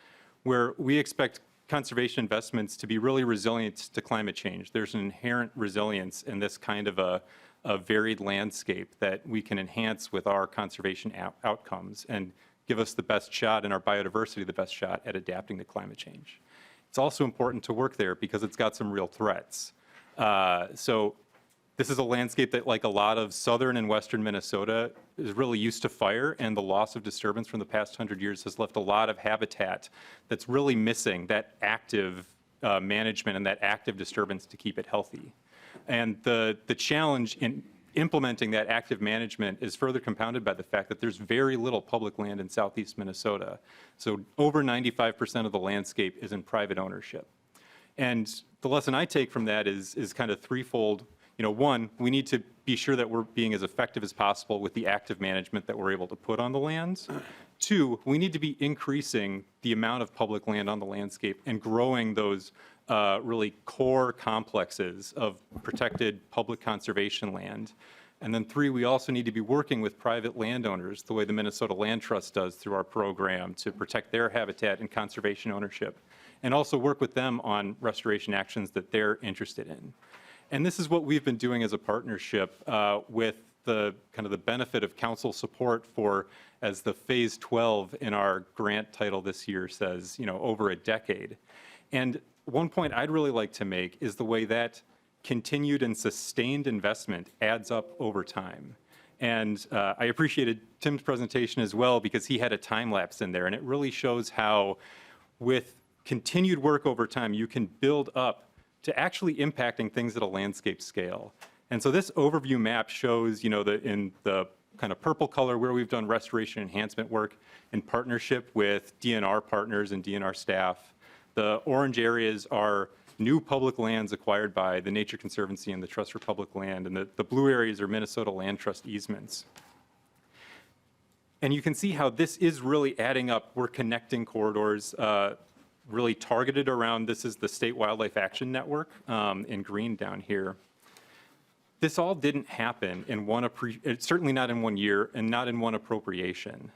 where we expect conservation investments to be really resilient to climate change. There's an inherent resilience in this kind of a varied landscape that we can enhance with our conservation outcomes and give us the best shot in our biodiversity, the best shot at adapting to climate change. It's also important to work there because it's got some real threats. So this is a landscape that, like a lot of southern and western Minnesota, is really used to fire, and the loss of disturbance from the past 100 years has left a lot of habitat that's really missing that active management and that active disturbance to keep it healthy. And the challenge in implementing that active management is further compounded by the fact that there's very little public land in Southeast Minnesota. So over 95% of the landscape is in private ownership. And the lesson I take from that is kind of threefold. You know, one, we need to be sure that we're being as effective as possible with the active management that we're able to put on the lands. Two, we need to be increasing the amount of public land on the landscape and growing those really core complexes of protected public conservation land. And then three, we also need to be working with private landowners the way the Minnesota Land Trust does through our program to protect their habitat and conservation ownership, and also work with them on restoration actions that they're interested in. And this is what we've been doing as a partnership with the kind of the benefit of council support for, as the phase 12 in our grant title this year says, you know, over a decade. And one point I'd really like to make is the way that continued and sustained investment adds up over time. And I appreciated Tim's presentation as well because he had a time lapse in there, and it really shows how with continued work over time, you can build up to actually impacting things at a landscape scale. And so this overview map shows, you know, in the kind of purple color where we've done restoration enhancement work in partnership with DNR partners and DNR staff. The orange areas are new public lands acquired by the Nature Conservancy and the Trust for Public Land, and the blue areas are Minnesota Land Trust easements. And you can see how this is really adding up. We're connecting corridors, really targeted around, this is the State Wildlife Action Network in green down here. This all didn't happen in certainly not in 1 year and not in one appropriation.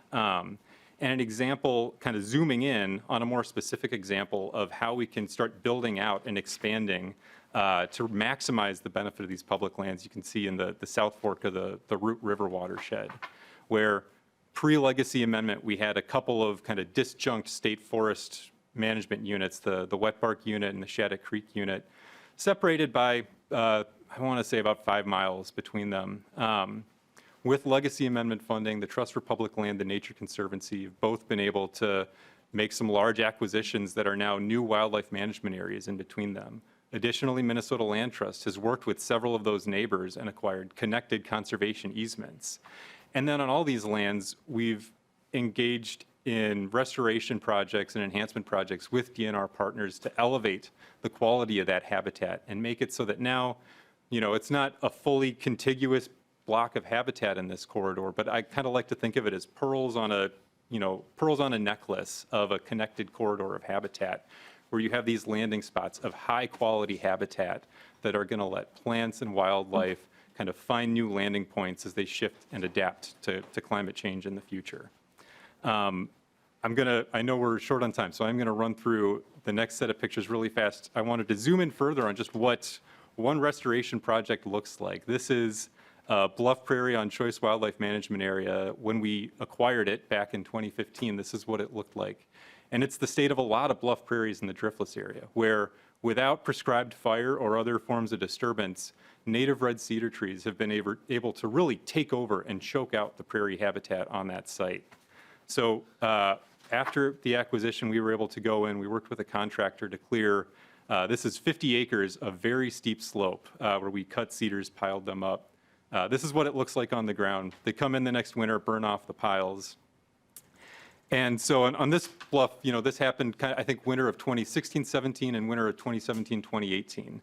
And an example, kind of zooming in on a more specific example of how we can start building out and expanding to maximize the benefit of these public lands, you can see in the South Fork of the Root River watershed, where pre-legacy amendment, we had a couple of kind of disjunct state forest management units, the Wet Bark unit and the Shattuck Creek unit, separated by I want to say about 5 miles between them. With legacy amendment funding, the Trust for Public Land and Nature Conservancy have both been able to make some large acquisitions that are now new wildlife management areas in between them. Additionally, Minnesota Land Trust has worked with several of those neighbors and acquired connected conservation easements. And then on all these lands, we've engaged in restoration projects and enhancement projects with DNR partners to elevate the quality of that habitat and make it so that now, it's not a fully contiguous block of habitat in this corridor, but I kind of like to think of it as pearls on a necklace of a connected corridor of habitat, where you have these landing spots of high quality habitat that are going to let plants and wildlife kind of find new landing points as they shift and adapt to climate change in the future. I know we're short on time, so I'm going to run through the next set of pictures really fast. I wanted to zoom in further on just what one restoration project looks like. This is Bluff Prairie on Choice Wildlife Management Area. When we acquired it back in 2015, this is what it looked like. And it's the state of a lot of bluff prairies in the driftless area, where without prescribed fire or other forms of disturbance, native red cedar trees have been able to really take over and choke out the prairie habitat on that site. So after the acquisition, we were able to go in, we worked with a contractor to clear, this is 50 acres of very steep slope where we cut cedars, piled them up. This is what it looks like on the ground. They come in the next winter, burn off the piles. And so on this bluff, this happened, I think, winter of 2016-17 and winter of 2017-2018.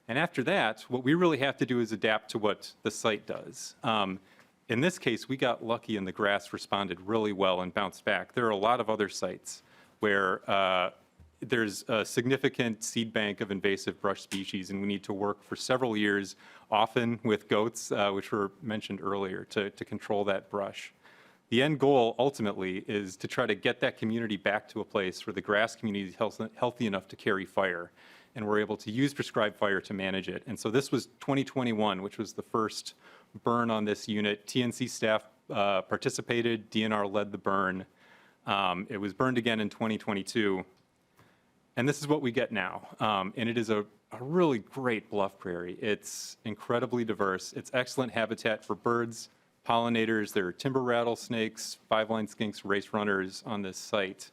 And after that, what we really have to do is adapt to what the site does. In this case, we got lucky and the grass responded really well and bounced back. There are a lot of other sites where there's a significant seed bank of invasive brush species, and we need to work for several years, often with goats, which were mentioned earlier, to control that brush. The end goal, ultimately, is to try to get that community back to a place where the grass community is healthy enough to carry fire, and we're able to use prescribed fire to manage it. And so this was 2021, which was the first burn on this unit. TNC staff participated, DNR led the burn. It was burned again in 2022. And this is what we get now. And it is a really great bluff prairie. It's incredibly diverse. It's excellent habitat for birds, pollinators. There are timber rattlesnakes, five-line skinks, race runners on this site.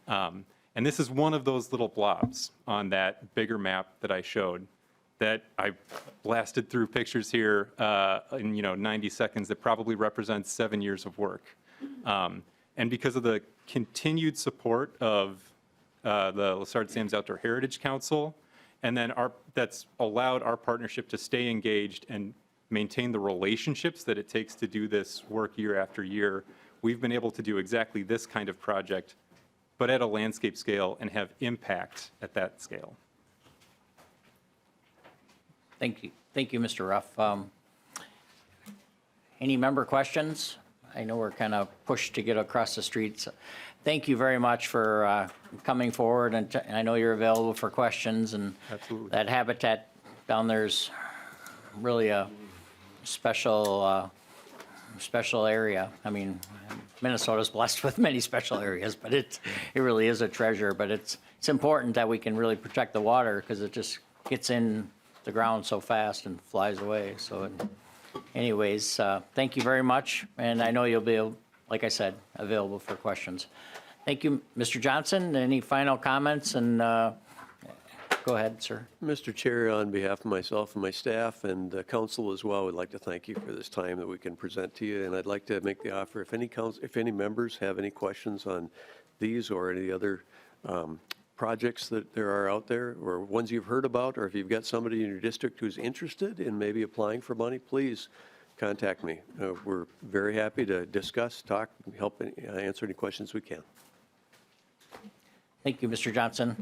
And this is one of those little blobs on that bigger map that I showed that I blasted through pictures here in 90 seconds that probably represents 7 years of work. And because of the continued support of the Lessard-Sams Outdoor Heritage Council, and then that's allowed our partnership to stay engaged and maintain the relationships that it takes to do this work year after year, we've been able to do exactly this kind of project, but at a landscape scale and have impact at that scale. Thank you, Mr. Ruff. Any member questions? I know we're kind of pushed to get across the street. So thank you very much for coming forward, and I know you're available for questions. And Absolutely. That habitat down there's really a special area. I mean, Minnesota's blessed with many special areas, but it really is a treasure. But it's important that we can really protect the water, because it just gets in the ground so fast and flies away. So anyways, thank you very much. And I know you'll be, like I said, available for questions. Thank you, Mr. Johnson. Any final comments? And go ahead, sir. Mr. Chair, on behalf of myself and my staff and the council as well, we'd like to thank you for this time that we can present to you. And I'd like to make the offer, if any members have any questions on these or any other projects that there are out there, or ones you've heard about, or if you've got somebody in your district who's interested in maybe applying for money, please contact me. We're very happy to discuss, talk, help answer any questions we can. Thank you, Mr. Johnson.